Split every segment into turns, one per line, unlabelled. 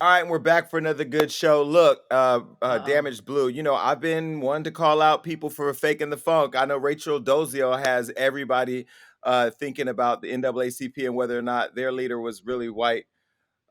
All right, and we're back for another good show. Look,
Uh-oh.
Damaged Blue. I've been wanting to call out people for faking the funk. I know Rachel Dozio has everybody thinking about the NAACP and whether or not their leader was really white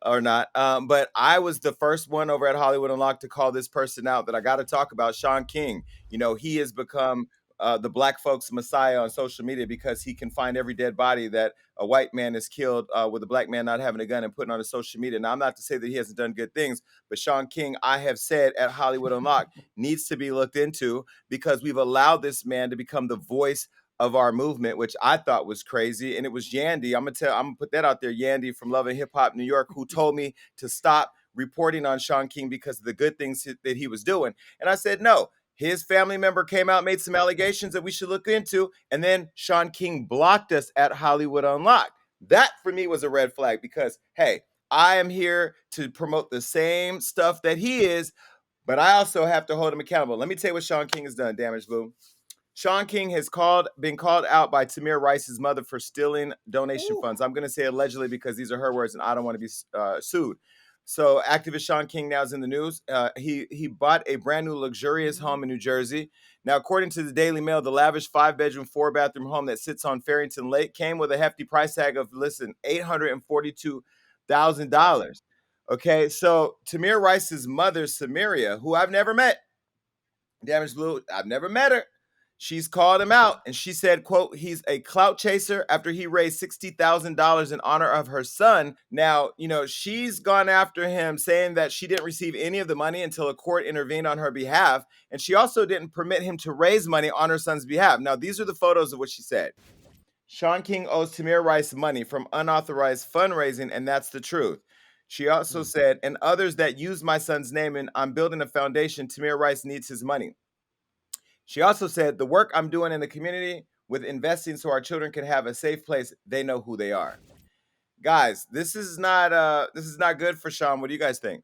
or not. But I was the first one over at Hollywood Unlocked to call this person out that I got to talk about, Shaun King. He has become the black folks' messiah on social media because he can find every dead body that a white man has killed with a black man not having a gun and putting on his social media. Now, I'm not to say that he hasn't done good things, but Shaun King, I have said at Hollywood Unlocked, needs to be looked into because we've allowed this man to become the voice of our movement, which I thought was crazy. And it was Yandy. I'm gonna put that out there, Yandy from Love and Hip Hop New York, who told me to stop reporting on Shaun King because of the good things that he was doing. And I said, no. His family member came out, made some allegations that we should look into, and then Shaun King blocked us at Hollywood Unlocked. That for me was a red flag because, hey, I am here to promote the same stuff that he is, but I also have to hold him accountable. Let me tell you what Shaun King has done, Damage Boo. Shaun King has been called out by Tamir Rice's mother for stealing donation
Ooh.
funds. I'm going to say allegedly because these are her words and I don't want to be sued. So activist Shaun King now is in the news. He bought a brand new luxurious
Mhm.
home in New Jersey. Now, according to the Daily Mail, the lavish 5-bedroom, 4-bathroom home that sits on Farrington Lake came with a hefty price tag of, listen, $842,000. Okay, so Tamir Rice's mother, Samaria, who I've never met, Damage Blue, I've never met her. She's called him out and she said, quote, he's a clout chaser after he raised $60,000 in honor of her son. Now, she's gone after him saying that she didn't receive any of the money until a court intervened on her behalf. And she also didn't permit him to raise money on her son's behalf. Now, these are the photos of what she said. Shaun King owes Tamir Rice money from unauthorized fundraising, and that's the truth. She also said, and others that use my son's name, and I'm building a foundation, Tamir Rice needs his money. She also said, the work I'm doing in the community with investing so our children can have a safe place, they know who they are. Guys, this is not good for Shaun. What do you guys think?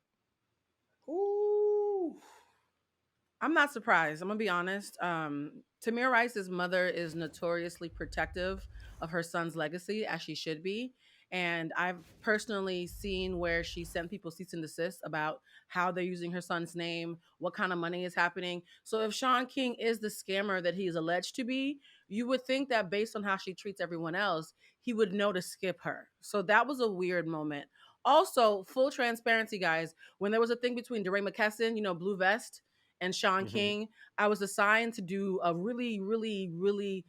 Ooh. I'm not surprised. I'm gonna be honest. Tamir Rice's mother is notoriously protective of her son's legacy, as she should be. And I've personally seen where she sent people cease and desist about how they're using her son's name, what kind of money is happening. So if Shaun King is the scammer that he is alleged to be, you would think that based on how she treats everyone else, he would know to skip her. So that was a weird moment. Also, full transparency, guys, when there was a thing between DeRay McKesson, Blue Vest, and Shaun
Mhm.
King, I was assigned to do a really, really, really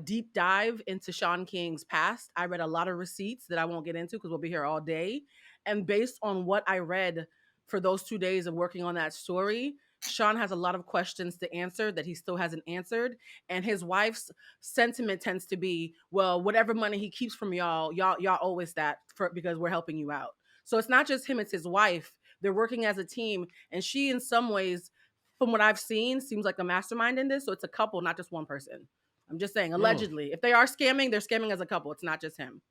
deep dive into Shaun King's past. I read a lot of receipts that I won't get into because we'll be here all day. And based on what I read for those 2 days of working on that story, Shaun has a lot of questions to answer that he still hasn't answered. And his wife's sentiment tends to be, well, whatever money he keeps from y'all owe us that because we're helping you out. So it's not just him, it's his wife. They're working as a team. And she, in some ways, from what I've seen, seems like a mastermind in this. So it's a couple, not just one person. I'm just saying,
Mm.
allegedly. If they are scamming, they're scamming as a couple. It's not just him.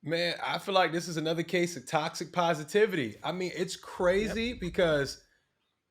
Man, I feel like this is another case of toxic positivity. I mean, it's crazy because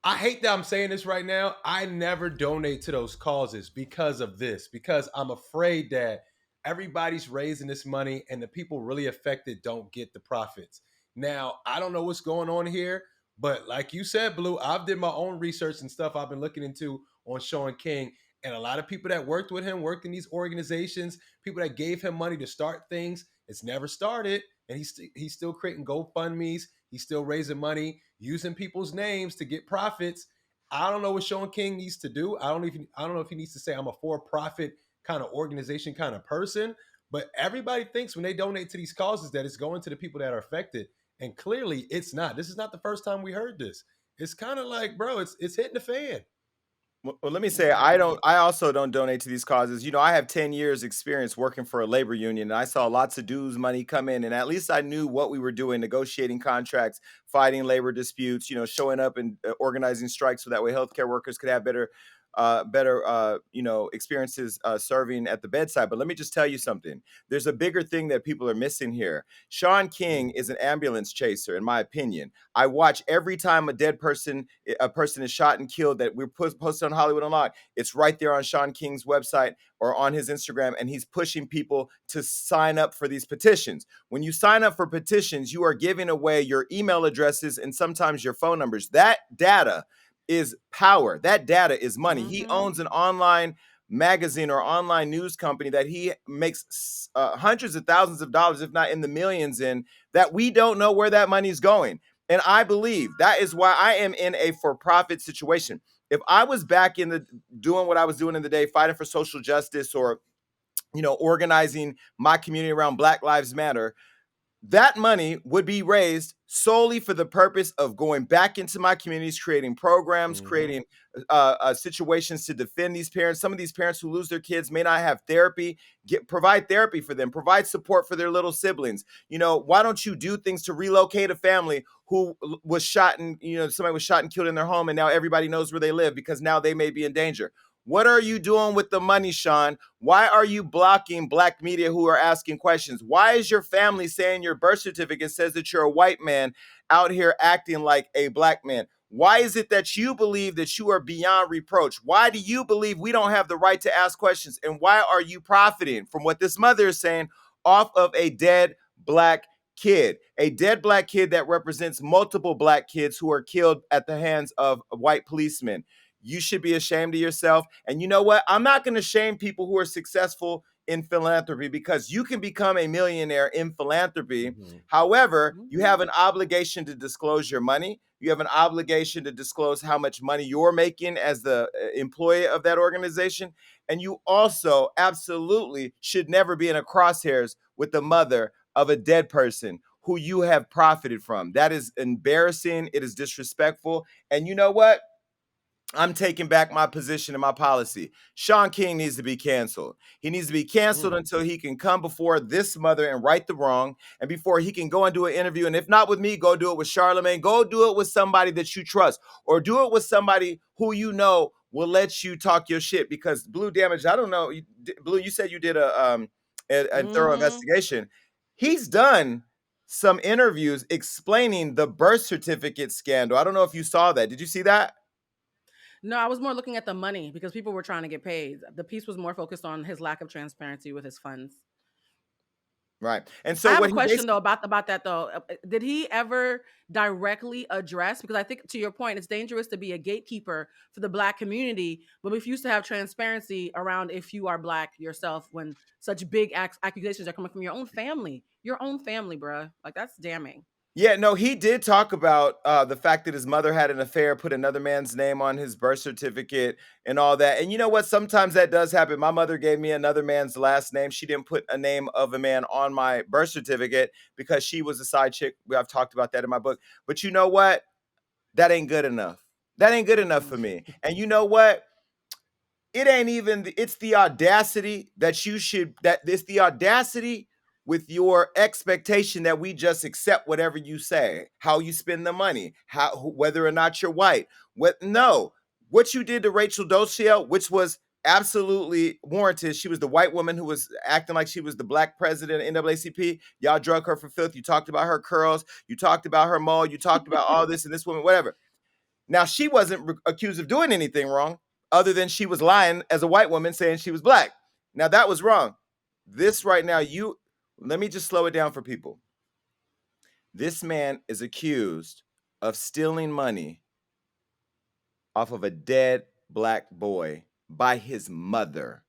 I hate that I'm saying this right now. I never donate to those causes because of this, because I'm afraid that everybody's raising this money and the people really affected don't get the profits. Now, I don't know what's going on here, but like you said, Blue, I've did my own research and stuff I've been looking into on Shaun King. And a lot of people that worked with him worked in these organizations, people that gave him money to start things. It's never started. And he's still creating GoFundMe's. He's still raising money, using people's names to get profits. I don't know what Shaun King needs to do. I don't know if he needs to say I'm a for-profit kind of organization kind of person. But everybody thinks when they donate to these causes that it's going to the people that are affected. And clearly it's not. This is not the first time we heard this. It's kind of like, bro, it's hitting the fan.
Well, let me say
Exactly.
I also don't donate to these causes. I have 10 years experience working for a labor union and I saw lots of dues money come in and at least I knew what we were doing, negotiating contracts, fighting labor disputes, showing up and organizing strikes so that way healthcare workers could have better experiences serving at the bedside. But let me just tell you something. There's a bigger thing that people are missing here. Shaun King is
Mhm.
an ambulance chaser, in my opinion. I watch every time a person is shot and killed that we're posted on Hollywood Unlocked. It's right there on Shaun King's website or on his Instagram, and he's pushing people to sign up for these petitions. When you sign up for petitions, you are giving away your email addresses and sometimes your phone numbers. That data is power. That data is money. He
Mm-hmm.
owns an online magazine or online news company that he makes hundreds of thousands of dollars, if not in the millions, in that we don't know where that money is going. And I believe that is why I am in a for-profit situation. If I was back in the doing what I was doing in the day, fighting for social justice or organizing my community around Black Lives Matter, that money would be raised solely for the purpose of going back into my communities, creating programs,
Mhm.
creating situations to defend these parents. Some of these parents who lose their kids may not have therapy. Provide therapy for them, provide support for their little siblings. Why don't you do things to relocate a family who was shot and somebody was shot and killed in their home, and now everybody knows where they live because now they may be in danger. What are you doing with the money, Shaun? Why are you blocking Black media who are asking questions? Why is your family saying your birth certificate says that you're a white man out here acting like a Black man? Why is it that you believe that you are beyond reproach? Why do you believe we don't have the right to ask questions? And why are you profiting from what this mother is saying off of a dead Black kid? A dead Black kid that represents multiple Black kids who are killed at the hands of white policemen. You should be ashamed of yourself. And you know what? I'm not going to shame people who are successful in philanthropy because you can become a millionaire in philanthropy.
Mhm.
However, you
Mm-hmm.
have an obligation to disclose your money. You have an obligation to disclose how much money you're making as the employee of that organization. And you also absolutely should never be in a crosshairs with the mother of a dead person who you have profited from. That is embarrassing. It is disrespectful. And you know what? I'm taking back my position and my policy. Shaun King needs to be canceled. He needs to be canceled
Mm.
until he can come before this mother and right the wrong, and before he can go and do an interview. And if not with me, go do it with Charlemagne. Go do it with somebody that you trust, or do it with somebody who you know will let you talk your shit. Because Blue Damage, I don't know, Blue, you said you did a thorough
Mm-hmm.
investigation. He's done some interviews explaining the birth certificate scandal. I don't know if you saw that. Did you see that?
No, I was more looking at the money because people were trying to get paid. The piece was more focused on his lack of transparency with his funds.
Right. And
I
so
have a
what he
question though
basically
about that though. Did he ever directly address? Because I think to your point, it's dangerous to be a gatekeeper for the Black community, but we used to have transparency around if you are Black yourself when such big accusations are coming from your own family, bruh. Like that's damning.
Yeah, no, he did talk about the fact that his mother had an affair, put another man's name on his birth certificate and all that. And you know what? Sometimes that does happen. My mother gave me another man's last name. She didn't put a name of a man on my birth certificate because she was a side chick. I've talked about that in my book. But you know what? That ain't good enough. That ain't good enough for
Mm.
me. And you know what? It ain't even it's the audacity that you should that it's the audacity with your expectation that we just accept whatever you say, how you spend the money, how whether or not you're white. What you did to Rachel Dolezal, which was absolutely warranted. She was the white woman who was acting like she was the Black president of NAACP. Y'all drug her for filth. You talked about her curls. You talked about her mole. You talked about all this and this woman, whatever. Now, she wasn't accused of doing anything wrong other than she was lying as a white woman saying she was Black. Now, that was wrong. This right now, let me just slow it down for people. This man is accused of stealing money off of a dead Black boy by his mother.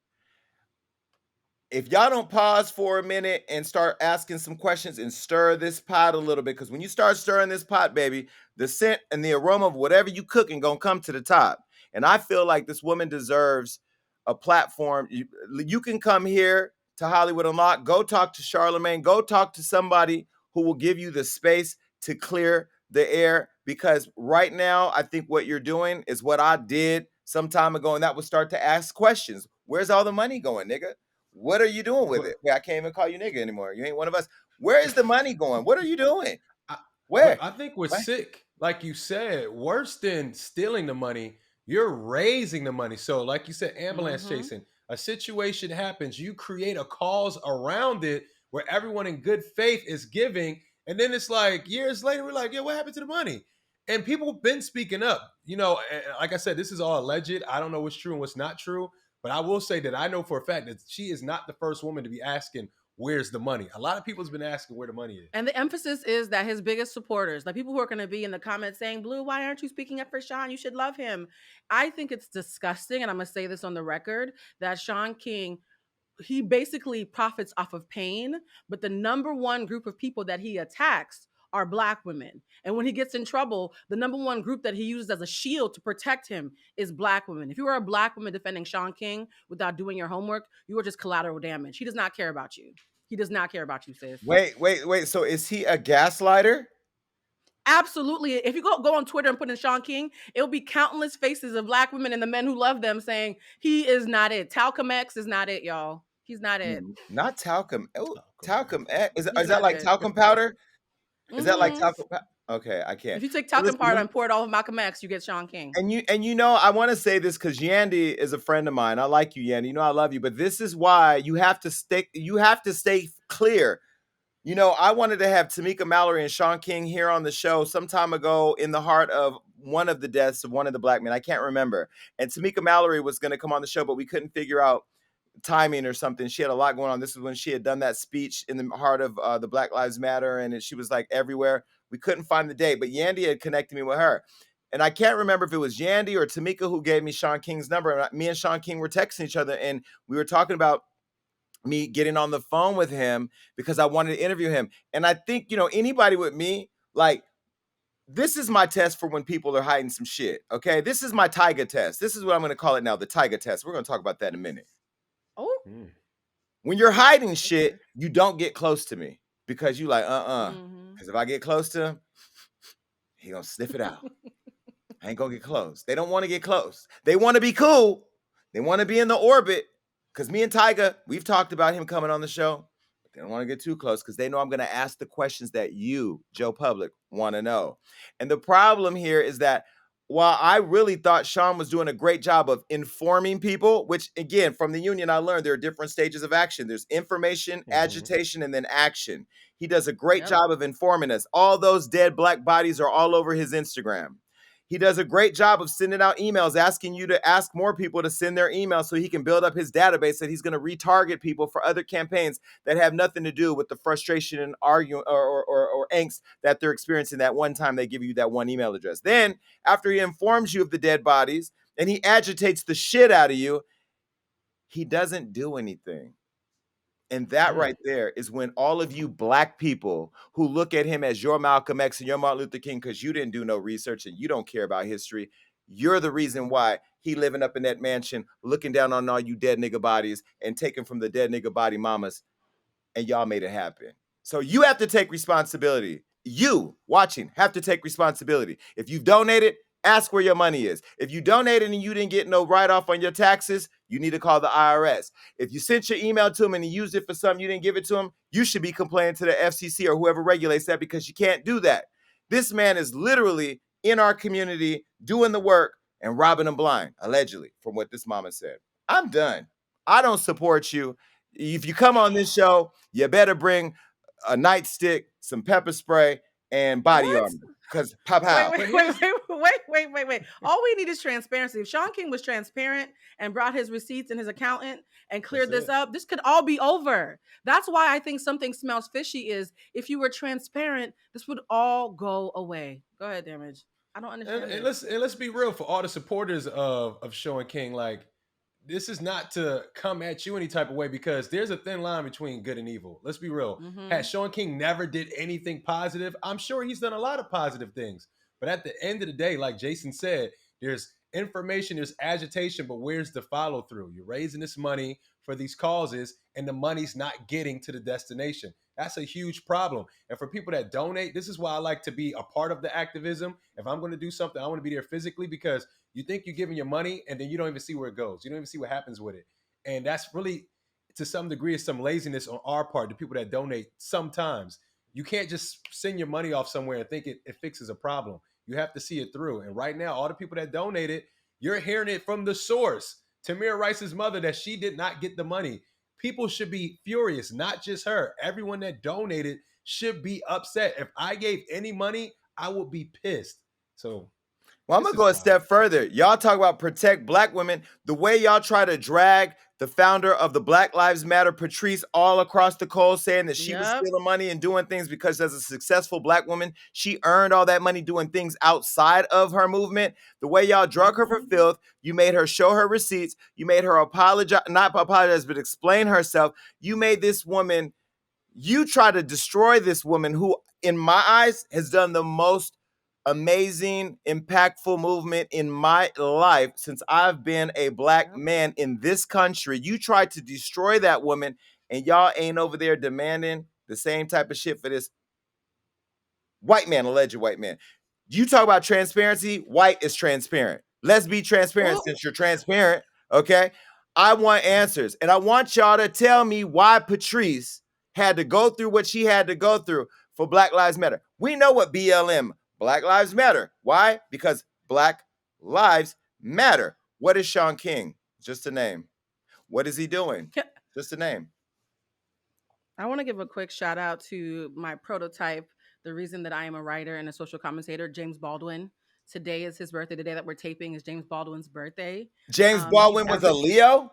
If y'all don't pause for a minute and start asking some questions and stir this pot a little bit, because when you start stirring this pot, baby, the scent and the aroma of whatever you cooking gonna come to the top. And I feel like this woman deserves a platform. You can come here to Hollywood Unlocked, go talk to Charlemagne, go talk to somebody who will give you the space to clear the air. Because right now, I think what you're doing is what I did some time ago, and that was start to ask questions. Where's all the money going, nigga? What are you doing with
But
it? Wait, I can't even call you nigga anymore. You ain't one of us. Where is the money going? What are you doing?
I, but
Where?
I think what's
What?
sick, like you said, worse than stealing the money you're raising the money. So, like you said, ambulance
Mm-hmm.
chasing, a situation happens, you create a cause around it where everyone in good faith is giving. And then it's like years later, we're like, yeah, what happened to the money? And people have been speaking up. Like I said, this is all alleged. I don't know what's true and what's not true. But I will say that I know for a fact that she is not the first woman to be asking, where's the money? A lot of people has been asking where the money is.
And the emphasis is that his biggest supporters, the people who are going to be in the comments saying, Blue, why aren't you speaking up for Shaun? You should love him. I think it's disgusting. And I'm going to say this on the record that Shaun King, he basically profits off of pain, but the number one group of people that he attacks are Black women. And when he gets in trouble, the number one group that he uses as a shield to protect him is Black women. If you are a Black woman defending Shaun King without doing your homework, you are just collateral damage. He does not care about you. He does not care about you, sis.
Wait. So is he a gaslighter?
Absolutely. If you go on Twitter and put in Shaun King, it'll be countless faces of Black women and the men who love them saying he is not it. Talcum X is not it, y'all. He's not it.
Not talcum. Oh,
Talcum
talcum.
He's
Is that
not
like
it.
talcum powder? Is that like
Hmm.
talcum? Okay, I can't.
If you take
So
talcum powder
listen,
and pour it all of Malcolm X, you get Shaun King.
I want to say this because Yandy is a friend of mine. I like you, Yandy. You know I love you, but this is why you have to stay. You have to stay clear. I wanted to have Tamika Mallory and Shaun King here on the show some time ago in the heart of one of the deaths of one of the Black men. I can't remember. And Tamika Mallory was going to come on the show, but we couldn't figure out timing or something. She had a lot going on. This is when she had done that speech in the heart of the Black Lives Matter, and she was like everywhere. We couldn't find the date, but Yandy had connected me with her. And I can't remember if it was Yandy or Tamika who gave me Shaun King's number. And me and Shaun King were texting each other, and we were talking about me getting on the phone with him because I wanted to interview him. And I think, anybody with me, like, this is my test for when people are hiding some shit. Okay. This is my Tyga test. This is what I'm going to call it now, the Tyga test. We're going to talk about that in a minute.
Oh,
When you're hiding
okay.
shit, you don't get close to me because you like,
Mm-hmm.
Because if I get close to him, he gonna sniff it out. I ain't gonna get close. They don't want to get close. They want to be cool. They want to be in the orbit. Because me and Tyga, we've talked about him coming on the show. But they don't want to get too close because they know I'm going to ask the questions that you, Joe Public, want to know. And the problem here is that while I really thought Shaun was doing a great job of informing people, which again, from the union, I learned there are different stages of action. There's information,
Mm-hmm.
agitation, and then action. He does a great
Yep.
job of informing us. All those dead Black bodies are all over his Instagram. He does a great job of sending out emails, asking you to ask more people to send their emails so he can build up his database that he's going to retarget people for other campaigns that have nothing to do with the frustration and arguing or angst that they're experiencing that one time they give you that one email address. Then, after he informs you of the dead bodies and he agitates the shit out of you, he doesn't do anything. And that
Mm.
right there is when all of you Black people who look at him as your Malcolm X and your Martin Luther King because you didn't do no research and you don't care about history, you're the reason why he living up in that mansion, looking down on all you dead nigga bodies and taking from the dead nigga body mamas, and y'all made it happen. So you have to take responsibility. You watching have to take responsibility. If you've donated, ask where your money is. If you donated and you didn't get no write-off on your taxes, you need to call the IRS. If you sent your email to him and he used it for something you didn't give it to him, you should be complaining to the FCC or whoever regulates that because you can't do that. This man is literally in our community doing the work and robbing them blind, allegedly, from what this mama said. I'm done. I don't support you. If you come on this show, you better bring a nightstick, some pepper spray, and body
What?
armor. Because pow
Wait,
pow.
wait,
But
wait,
here's
wait. All we need is transparency. If Shaun King was transparent and brought his receipts and his accountant and
that's
cleared this
it.
up, this could all be over. That's why I think something smells fishy is if you were transparent, this would all go away. Go ahead, Damage. I don't
And,
understand
and
this.
let's and let's be real for all the supporters of Shaun King. Like, this is not to come at you any type of way because there's a thin line between good and evil. Let's be real.
Mm-hmm.
Had Shaun King never did anything positive, I'm sure he's done a lot of positive things. But at the end of the day, like Jason said, there's information, there's agitation, but where's the follow through? You're raising this money for these causes, and the money's not getting to the destination. That's a huge problem. And for people that donate, this is why I like to be a part of the activism. If I'm going to do something, I want to be there physically because you think you're giving your money and then you don't even see where it goes. You don't even see what happens with it. And that's really, to some degree, is some laziness on our part, the people that donate sometimes. You can't just send your money off somewhere and think it fixes a problem. You have to see it through. And right now, all the people that donated, You're hearing it from the source, Tamir Rice's mother, that she did not get the money. People should be furious, not just her. Everyone that donated should be upset. If I gave any money, I would be pissed. So
Well, I'm
this
gonna
is
go a
wild.
step further. Y'all talk about protect black women. The way y'all try to drag the founder of the Black Lives Matter, Patrice, all across the coals, saying that she was
Yep.
stealing money and doing things because as a successful black woman, she earned all that money doing things outside of her movement. The way y'all drug her for
Mhm.
filth, you made her show her receipts, you made her apologize, not apologize, but explain herself. You made this woman, you try to destroy this woman who, in my eyes, has done the most amazing, impactful movement in my life since I've been a black
Yep.
man in this country. You tried to destroy that woman, and y'all ain't over there demanding the same type of shit for this white man, alleged white man. You talk about transparency, white is transparent. Let's be transparent
Oh,
since you're transparent, okay? I want answers, and I want y'all to tell me why Patrice had to go through what she had to go through for Black Lives Matter. We know what BLM, Black Lives Matter. Why? Because Black Lives Matter. What is Shaun King? Just a name. What is he doing? Just a name.
I want to give a quick shout out to my prototype, the reason that I am a writer and a social commentator, James Baldwin. Today is his birthday. The day that we're taping is James Baldwin's birthday.
James
He's
Baldwin was a
advocate.
Leo?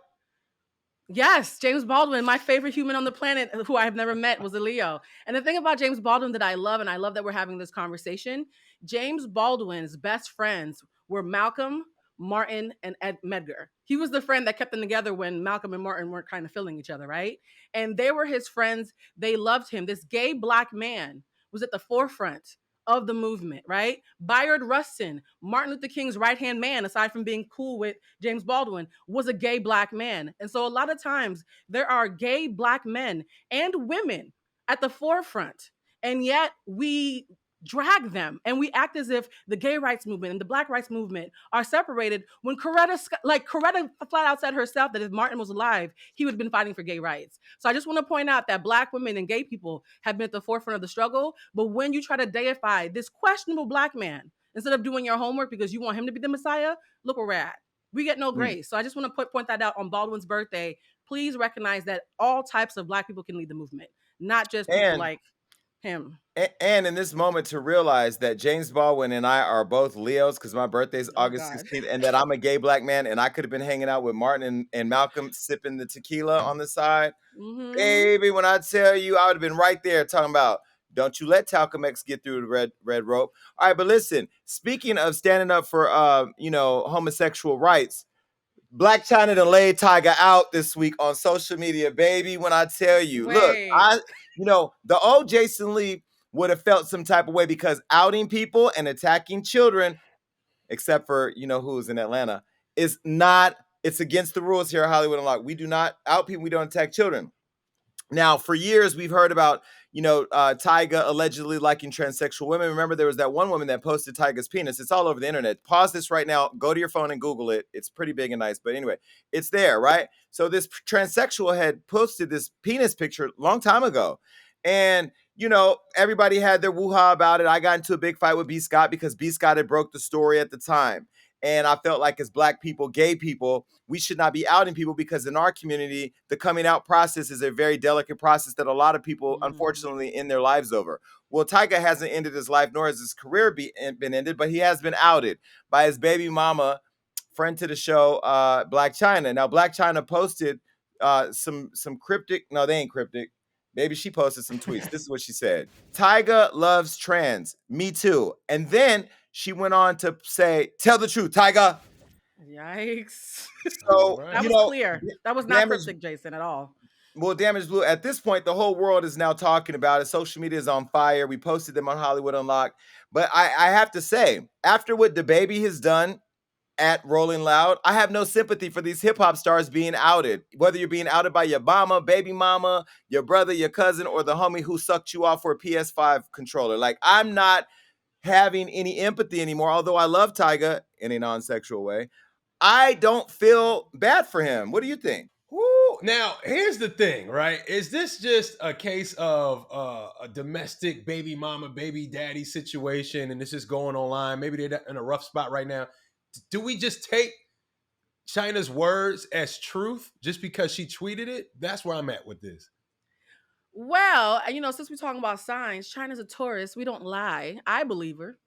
Yes, James Baldwin, my favorite human on the planet who I have never met was a Leo. And the thing about James Baldwin that I love, and I love that we're having this conversation, James Baldwin's best friends were Malcolm, Martin, and Medgar. He was the friend that kept them together when Malcolm and Martin weren't kind of feeling each other, right? And they were his friends. They loved him. This gay black man was at the forefront of the movement, right? Bayard Rustin, Martin Luther King's right hand man, aside from being cool with James Baldwin, was a gay black man. And so a lot of times there are gay black men and women at the forefront. And yet we drag them and we act as if the gay rights movement and the black rights movement are separated when Coretta flat out said herself that if Martin was alive, he would have been fighting for gay rights. So I just want to point out that black women and gay people have been at the forefront of the struggle. But when you try to deify this questionable black man instead of doing your homework because you want him to be the Messiah, look where we're at. We get no
Mm.
grace. So I just want to point that out on Baldwin's birthday. Please recognize that all types of black people can lead the movement, not just people
And
like him.
And in this moment to realize that James Baldwin and I are both Leos because my birthday's
Oh
August
God.
16th, and that I'm a gay black man and I could have been hanging out with Martin and Malcolm sipping the tequila on the side.
Mm-hmm.
Baby, when I tell you, I would have been right there talking about, don't you let Talcum X get through the red rope. All right, but listen, speaking of standing up for homosexual rights, Blac Chyna done laid Tyga out this week on social media, baby. When I tell you, look,
Wait.
the old Jason Lee would have felt some type of way because outing people and attacking children, except for who's in Atlanta, is not. It's against the rules here at Hollywood Unlocked. We do not out people. We don't attack children. Now, for years, we've heard about, Tyga allegedly liking transsexual women. Remember, there was that one woman that posted Tyga's penis. It's all over the internet. Pause this right now. Go to your phone and Google it. It's pretty big and nice. But anyway, it's there, right? So this transsexual had posted this penis picture a long time ago. And, everybody had their woo-ha about it. I got into a big fight with B. Scott because B. Scott had broke the story at the time. And I felt like as black people, gay people, we should not be outing people because in our community, the coming out process is a very delicate process that a lot of people,
Mm-hmm.
unfortunately, end their lives over. Well, Tyga hasn't ended his life, nor has his career been ended, but he has been outed by his baby mama, friend to the show, Blac Chyna. Now, Blac Chyna posted some cryptic. No, they ain't cryptic. Maybe she posted some tweets. This is what she said. Tyga loves trans. Me too. And then she went on to say, tell the truth, Tyga.
Yikes.
All
So,
That
right.
was clear. That was not
damage,
cryptic, Jason, at all.
well, Damage Blue, at this point, the whole world is now talking about it. Social media is on fire. We posted them on Hollywood Unlocked. But I have to say, after what DaBaby has done at Rolling Loud, I have no sympathy for these hip hop stars being outed. Whether you're being outed by your mama, baby mama, your brother, your cousin, or the homie who sucked you off for a PS5 controller. Like, I'm not having any empathy anymore, although I love Tyga in a non-sexual way. I don't feel bad for him. What do you think?
Woo. Now, here's the thing, right? Is this just a case of a domestic baby mama, baby daddy situation, and this is going online? Maybe they're in a rough spot right now. Do we just take Chyna's words as truth just because she tweeted it? That's where I'm at with this.
Well, since we're talking about signs, China's a tourist. We don't lie. I believe her.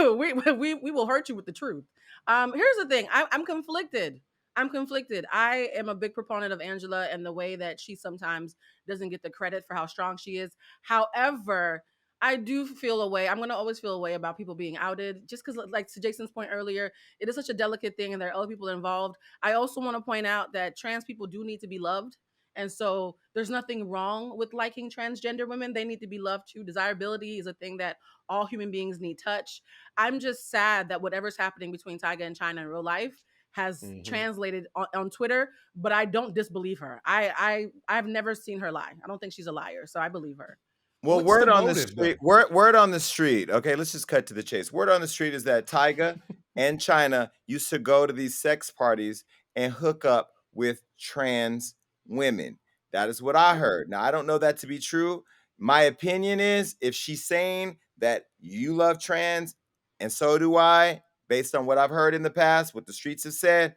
We will hurt you with the truth. Here's the thing. I'm conflicted. I am a big proponent of Angela and the way that she sometimes doesn't get the credit for how strong she is. However, I do feel a way. I'm gonna always feel a way about people being outed, just because, like to Jason's point earlier, it is such a delicate thing, and there are other people involved. I also want to point out that trans people do need to be loved, and so there's nothing wrong with liking transgender women. They need to be loved too. Desirability is a thing that all human beings need touch. I'm just sad that whatever's happening between Tyga and China in real life has translated on Twitter, but I don't disbelieve her. I've never seen her lie. I don't think she's a liar, so I believe her.
Well,
What's the
word on the
motive, though?
street. Word on the street. Okay, let's just cut to the chase. Word on the street is that Tyga and China used to go to these sex parties and hook up with trans women. That is what I heard. Now, I don't know that to be true. My opinion is if she's saying that you love trans and so do I, based on what I've heard in the past, what the streets have said,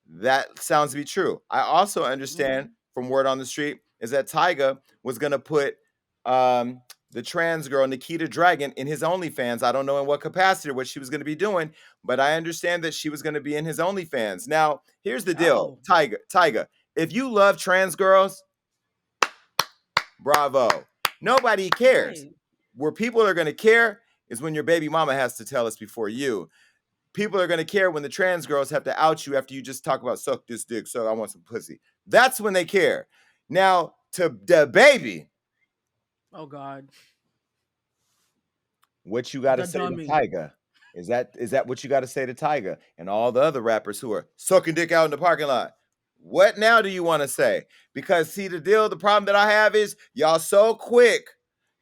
that sounds to be true. I also understand from word on the street is that Tyga was going to put the trans girl Nikita Dragon in his OnlyFans. I don't know in what capacity or what she was going to be doing, but I understand that she was going to be in his OnlyFans. Now, here's the deal, Tyga. If you love trans girls, bravo. Nobody cares.
Right.
Where people are going to care is when your baby mama has to tell us before you. People are going to care when the trans girls have to out you after you just talk about suck this dick, so I want some pussy. That's when they care. Now, to the baby,
Oh God.
what you got to
The
say to
dummy.
Tyga? Is that what you got to say to Tyga and all the other rappers who are sucking dick out in the parking lot? What now do you want to say? Because see, the problem that I have is y'all so quick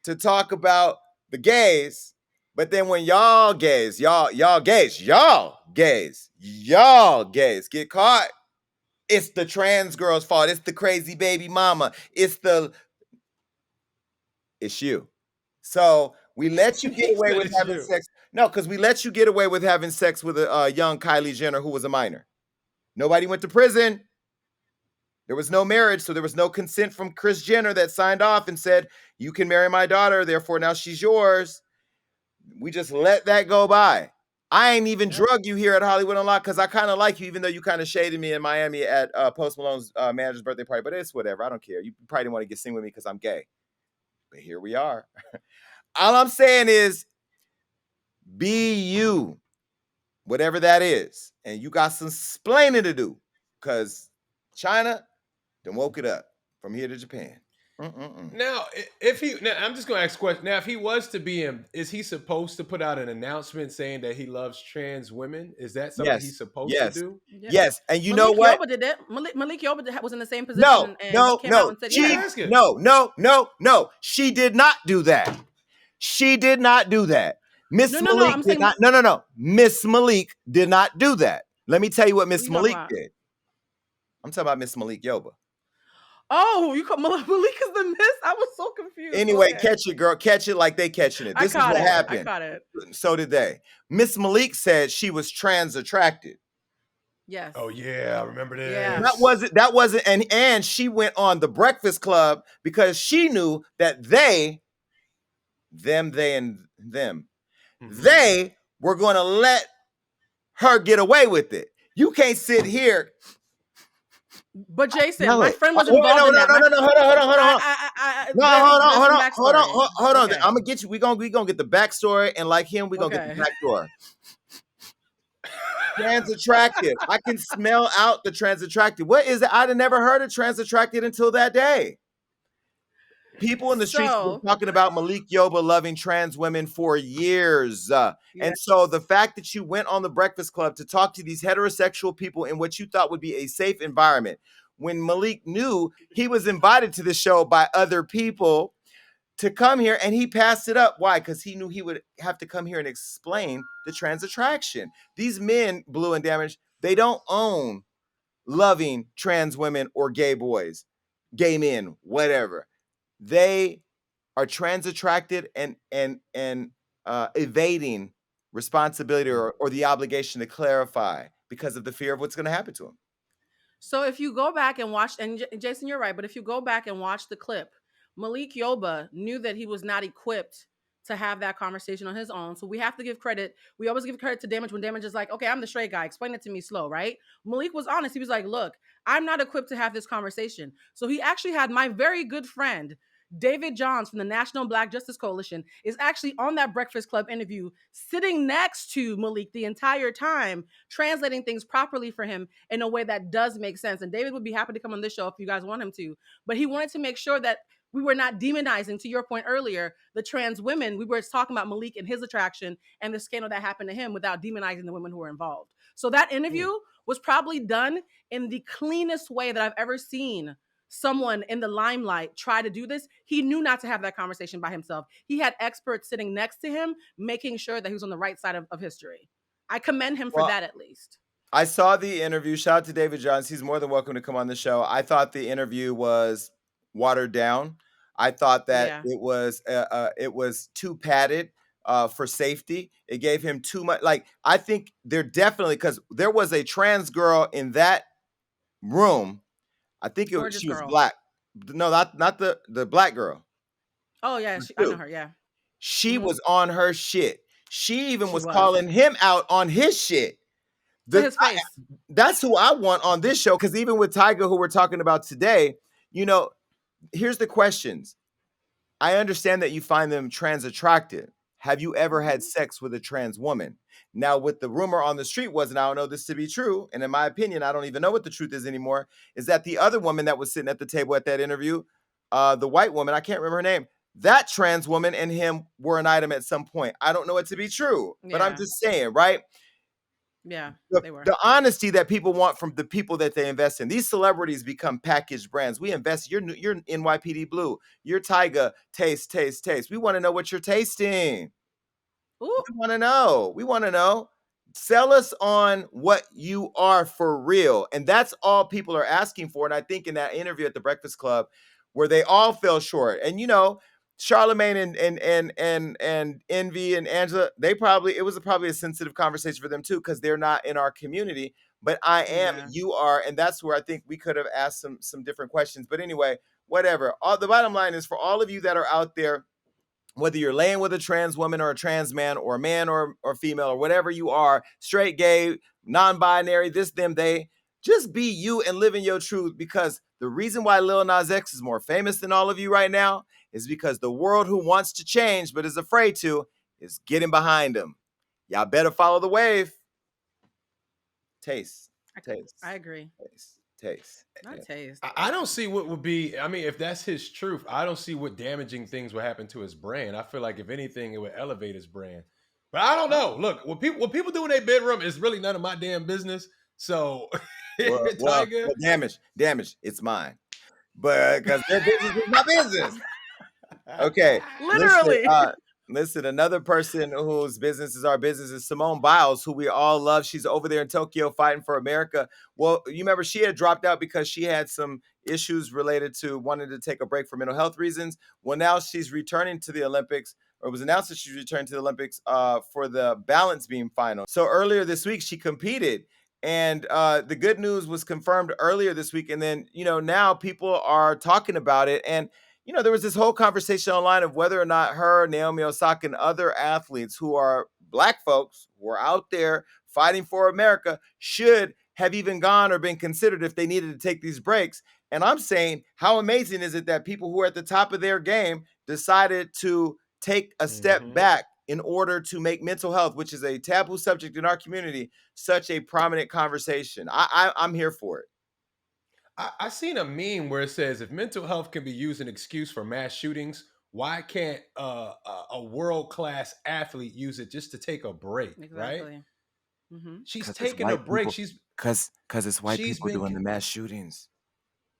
to talk about the gays, but then when y'all gays get caught, it's the trans girl's fault. It's the crazy baby mama. It's you. So we let you get
He
away
said
with
it's
having
you.
sex. No, because we let you get away with having sex with a young Kylie Jenner who was a minor. Nobody went to prison. There was no marriage, so there was no consent from Kris Jenner that signed off and said, you can marry my daughter, therefore now she's yours. We just let that go by. I ain't even drug you here at Hollywood Unlocked because I kind of like you, even though you kind of shaded me in Miami at Post Malone's manager's birthday party. But it's whatever. I don't care. You probably didn't want to get sing with me because I'm gay. But here we are. All I'm saying is be you, whatever that is. And you got some splaining to do because China done woke it up from here to Japan.
Now, I'm just gonna ask a question. Now, if he was to be him, is he supposed to put out an announcement saying that he loves trans women? Is that something he's
Yes,
supposed to
yes,
do?
Yeah.
yes. And you know
Malik
what?
Yoba did that. Malik Yoba was in the same
No,
position, and he
no,
came out
no.
and said,
Just
She,
"Yeah,
asking.
no, no, no, no. She did not do that. She did not do that.
no,
Miss
no, no."
Malik
I'm
did
saying,
not. No, no, no. Miss Malik did not do that. Let me tell you what
what are
Miss
you talking
Malik
about?
did. I'm talking about Miss Malik Yoba.
Oh, you call Malik is the miss? I was so confused.
Anyway,
Okay,
catch it, girl. Catch it like they catching it.
I
This is
caught
what
it. I
happened.
caught it.
So did they. Miss Malik said she was trans attracted.
Yes.
Oh yeah, I remember
Yeah.
this.
That wasn't and she went on the Breakfast Club because she knew that they and them, they were going to let her get away with it. You can't sit here.
But Jason,
No,
my friend was
no,
involved
no,
in
no,
that.
no,
My
no, no. Hold on. No,
there's some backstory.
hold on.
Okay.
I'm gonna get you. We gonna get the backstory, and like him, we gonna get the
Okay.
back door. Trans attracted. I can smell out the trans attracted. What is it? I'd have never heard of trans attracted until that day. People in the streets have
So
been talking about Malik Yoba loving trans women for years.
yeah.
And so the fact that you went on the Breakfast Club to talk to these heterosexual people in what you thought would be a safe environment, when Malik knew he was invited to the show by other people to come here and he passed it up. Why? Because he knew he would have to come here and explain the trans attraction. These men, Blue and Damage, they don't own loving trans women or gay boys, gay men, whatever. They are trans attracted and evading responsibility
Mm.
or the obligation to clarify because of the fear of what's going to happen to him.
So if you go back and watch, and Jason, you're right, but if you go back and watch the clip, Malik Yoba knew that he was not equipped to have that conversation on his own. So we have to give credit. We always give credit to Damage when Damage is like, okay, I'm the straight guy. Explain it to me slow, right? Malik was honest. He was like, look, I'm not equipped to have this conversation. So he actually had my very good friend, David Johns from the National Black Justice Coalition, is actually on that Breakfast Club interview, sitting next to Malik the entire time, translating things properly for him in a way that does make sense. And David would be happy to come on this show if you guys want him to. But he wanted to make sure that we were not demonizing, to your point earlier, the trans women. We were talking about Malik and his attraction and the scandal that happened to him without demonizing the women who were involved. So that interview was probably done in the cleanest way that I've ever seen someone in the limelight try to do this. He knew not to have that conversation by himself. He had experts sitting next to him, making sure that he was on the right side of history. I commend him for
Well,
that, at least.
I saw the interview. Shout out to David Johns. He's more than welcome to come on the show. I thought the interview was watered down. I thought that
Yeah.
it was too padded for safety. It gave him too much. Like, I think they're definitely, because there was a trans girl in that room. I think
Gorgeous
she was
girl.
black. No, not the black girl.
Oh yeah, I know
Dude,
her. Yeah,
she was on her shit. She even
she
was
was
calling him out on his shit.
to
The
his face.
That's who I want on this show, because even with Tyga, who we're talking about today, you know, here's the questions. I understand that you find them trans attractive. Have you ever had sex with a trans woman? Now, what the rumor on the street was, and I don't know this to be true, and in my opinion, I don't even know what the truth is anymore, is that the other woman that was sitting at the table at that interview, the white woman, I can't remember her name, that trans woman and him were an item at some point. I don't know it to be true, but I'm
Yeah,
just saying, right?
yeah,
the,
they were.
the honesty that people want from the people that they invest in. These celebrities become packaged brands. We invest. You're NYPD Blue. You're Tyga. Taste, taste, taste. We want to know what you're tasting.
Ooh,
We want to know. We want to know. Sell us on what you are for real. And that's all people are asking for. And I think in that interview at the Breakfast Club, where they all fell short. And Charlemagne and Envy and Angela, it was probably a sensitive conversation for them too, because they're not in our community. But I am,
yeah,
you are, and that's where I think we could have asked some different questions. But anyway, whatever. The bottom line is, for all of you that are out there, whether you're laying with a trans woman or a trans man or a man or female or whatever you are, straight, gay, non-binary, this, them, they, just be you and live in your truth, because the reason why Lil Nas X is more famous than all of you right now is because the world who wants to change but is afraid to is getting behind him. Y'all better follow the wave. Taste,
I
taste,
agree.
taste, taste.
Not taste.
I don't see what would be. I mean, if that's his truth, I don't see what damaging things would happen to his brand. I feel like if anything, it would elevate his brand. But I don't know. Look, what people do in their bedroom is really none of my damn business. So, Tiger.
Damage. It's mine, but because their business is my business. Okay, listen,
Literally.
listen, another person whose business is our business is Simone Biles, who we all love. She's over there in Tokyo fighting for America. Well, you remember she had dropped out because she had some issues related to wanting to take a break for mental health reasons. Well, now she's returning to the Olympics, or it was announced that she's returning to the Olympics for the balance beam final. So earlier this week, she competed. And the good news was confirmed earlier this week. And then, now people are talking about it. And there was this whole conversation online of whether or not her, Naomi Osaka, and other athletes who are Black folks who are out there fighting for America should have even gone or been considered if they needed to take these breaks. And I'm saying, how amazing is it that people who are at the top of their game decided to take a step back in order to make mental health, which is a taboo subject in our community, such a prominent conversation. I'm here for it.
I seen a meme where it says if mental health can be used as an excuse for mass shootings, why can't a world class athlete use it just to take a break? Right?
Exactly.
She's
Because it's
taking a
white
break.
people. Because it's white
She's
people
been
doing the mass shootings.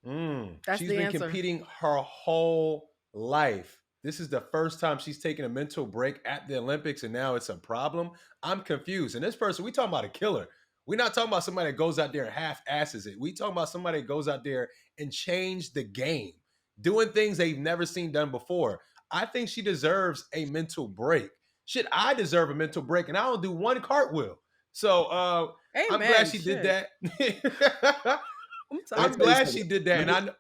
That's
She's
the
been
answer.
competing her whole life. This is the first time she's taken a mental break at the Olympics, and now it's a problem. I'm confused. And this person, we talking about a killer. We're not talking about somebody that goes out there and half asses it. We talking about somebody that goes out there and change the game, doing things they've never seen done before. I think she deserves a mental break. shit, I deserve a mental break, and I don't do one cartwheel. So I'm glad
Amen.
she did
Shit.
that.
I'm
Let me
I'm
sorry.
tell you
glad
something.
she did that,
Let
and
me
I know.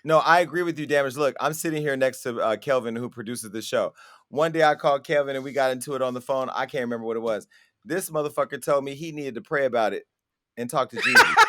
No, I agree with you, Damage. Look, I'm sitting here next to Kelvin, who produces the show. One day I called Kelvin and we got into it on the phone. I can't remember what it was. This motherfucker told me he needed to pray about it and talk to Jesus.
I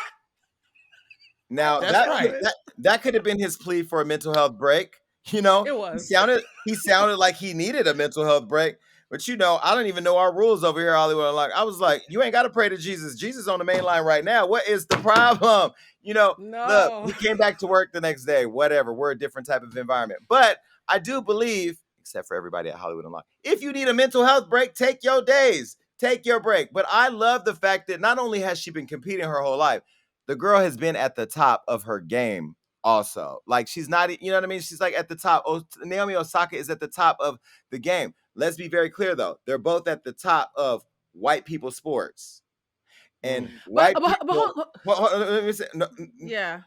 Now
love
That's
that
Kelvin.
right.
that could have been his plea for a mental health break. You know,
It
he
was.
sounded like he needed a mental health break. But I don't even know our rules over here, Hollywood. Like I was like, you ain't got to pray to Jesus. Jesus on the main line right now. What is the problem? Look,
No.
he came back to work the next day. Whatever. We're a different type of environment. But I do believe, except for everybody at Hollywood Unlocked, if you need a mental health break, take your days. Take your break. But I love the fact that not only has she been competing her whole life, the girl has been at the top of her game also. Like she's not, you know what I mean? She's like at the top. Naomi Osaka is at the top of the game. Let's be very clear though. They're both at the top of white people sports. And
But,
white
but, but
people, let me say, no,
yeah.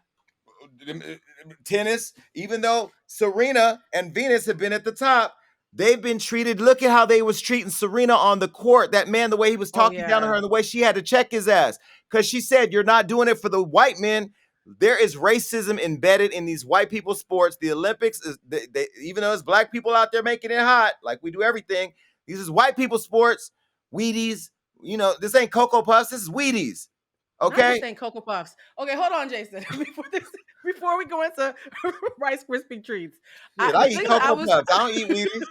tennis, even though Serena and Venus have been at the top, they've been treated. Look at how they was treating Serena on the court. That man, the way he was
Oh
talking down to her,
yeah.
and the way she had to check his ass because she said, "You're not doing it for the white men." There is racism embedded in these white people sports. The Olympics is even though it's black people out there making it hot, like we do everything. These is white people sports. Wheaties, this ain't Cocoa Puffs. This is Wheaties.
Not
Okay,
just saying Cocoa Puffs. Okay, hold on, Jason. Before we go into Rice Krispie treats,
shit,
the
I eat
thing that I
Cocoa
was
Puffs. I don't eat Wheaties.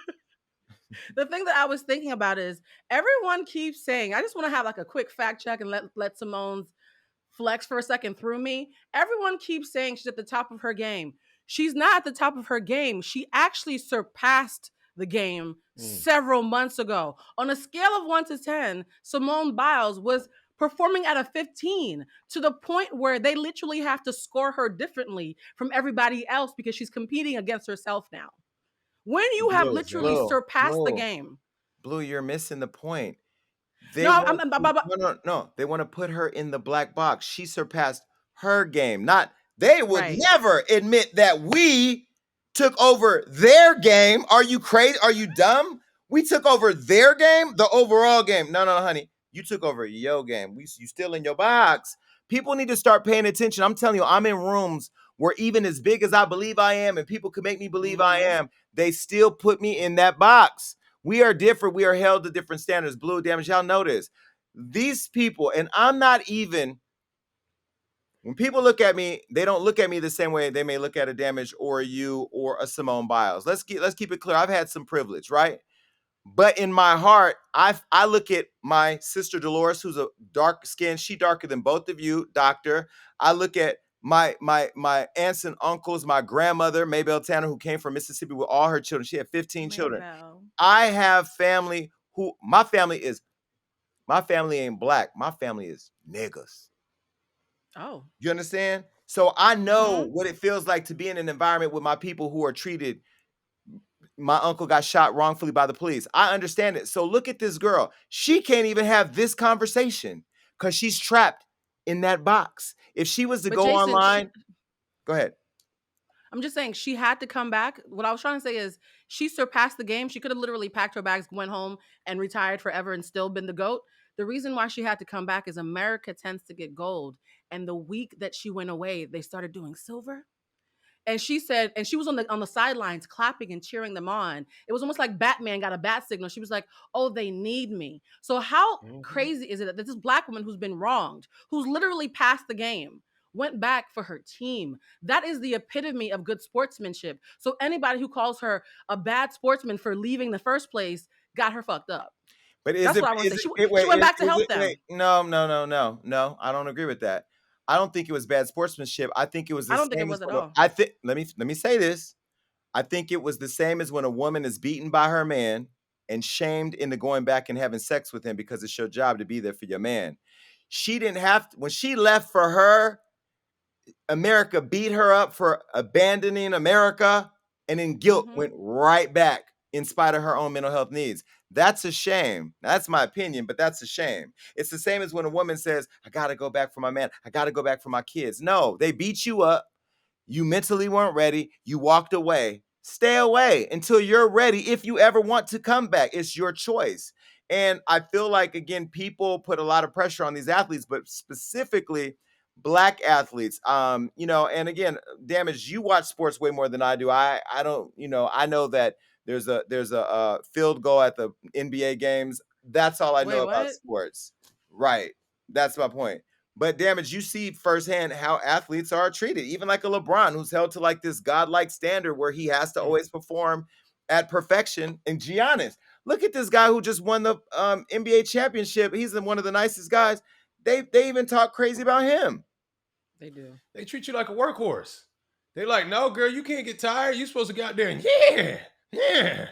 the thing that I was thinking about is everyone keeps saying. I just want to have like a quick fact check and let Simone's flex for a second through me. Everyone keeps saying she's at the top of her game. She's not at the top of her game. She actually surpassed the game several months ago. On a scale of 1 to 10, Simone Biles was performing at a 15 to the point where they literally have to score her differently from everybody else because she's competing against herself now. When you have
Blue,
literally
man.
surpassed the game.
Blue, you're missing the point. They
No,
want no. They want to put her in the black box. She surpassed her game. Not they would
right.
never admit that we took over their game. Are you crazy? Are you dumb? We took over their game, the overall game. No, honey. You took over your game. You still in your box. People need to start paying attention. I'm telling you, I'm in rooms where even as big as I believe I am, and people can make me believe I
Mm-hmm.
am, they still put me in that box. We are different. We are held to different standards. Blue, Damage, y'all know this. These people, and I'm not even, when people look at me, they don't look at me the same way they may look at a Damage or you or a Simone Biles. Let's keep it clear. I've had some privilege, right? But in my heart, I look at my sister Dolores, who's a dark skin. She darker than both of you, doctor. I look at my aunts and uncles, my grandmother, Maybelle Tanner, who came from Mississippi with all her children. She had 15 children.
Maybelle.
I have family my family ain't black. My family is niggas.
Oh.
You understand? So I know
Mm-hmm.
what it feels like to be in an environment with my people who are treated. My uncle got shot wrongfully by the police. I understand it. So look at this girl. She can't even have this conversation because she's trapped in that box. If she was to
But
go
Jason,
online, go ahead.
I'm just saying she had to come back. What I was trying to say is she surpassed the game. She could have literally packed her bags, went home, and retired forever and still been the GOAT. The reason why she had to come back is America tends to get gold. And the week that she went away, they started doing silver. And she said, and she was on the sidelines clapping and cheering them on. It was almost like Batman got a bat signal. She was like, "Oh, they need me." So how
Mhm.
crazy is it that this black woman who's been wronged, who's literally passed the game, went back for her team? That is the epitome of good sportsmanship. So anybody who calls her a bad sportsman for leaving the first place got her fucked up.
But
That's what I want to say. She
wait,
went back to
is
help
it wait,
them.
no, I don't agree with that. I don't think it was bad sportsmanship. I think it was
I
the
don't think it
same as
was at
when
all.
I think let me say this. I think it was the same as when a woman is beaten by her man and shamed into going back and having sex with him because it's your job to be there for your man. She didn't have to, when she left for her, America beat her up for abandoning America, and then guilt
Mm-hmm.
went right back in spite of her own mental health needs. That's a shame. That's my opinion, but that's a shame. It's the same as when a woman says, I got to go back for my man. I got to go back for my kids. No, they beat you up. You mentally weren't ready. You walked away. stay away until you're ready. If you ever want to come back, it's your choice. And I feel like, again, people put a lot of pressure on these athletes, but specifically black athletes. And again, Damage, you watch sports way more than I do. I don't, I know that there's a field goal at the NBA games. That's all I
Wait,
know about
what?
sports. Right. That's my point. But Damage, you see firsthand how athletes are treated. Even like a LeBron, who's held to like this godlike standard where he has to always perform at perfection. And Giannis, look at this guy who just won the NBA championship. He's one of the nicest guys. They even talk crazy about him.
They do.
They treat you like a workhorse. They like, no, girl, you can't get tired. You're supposed to get out there and yeah.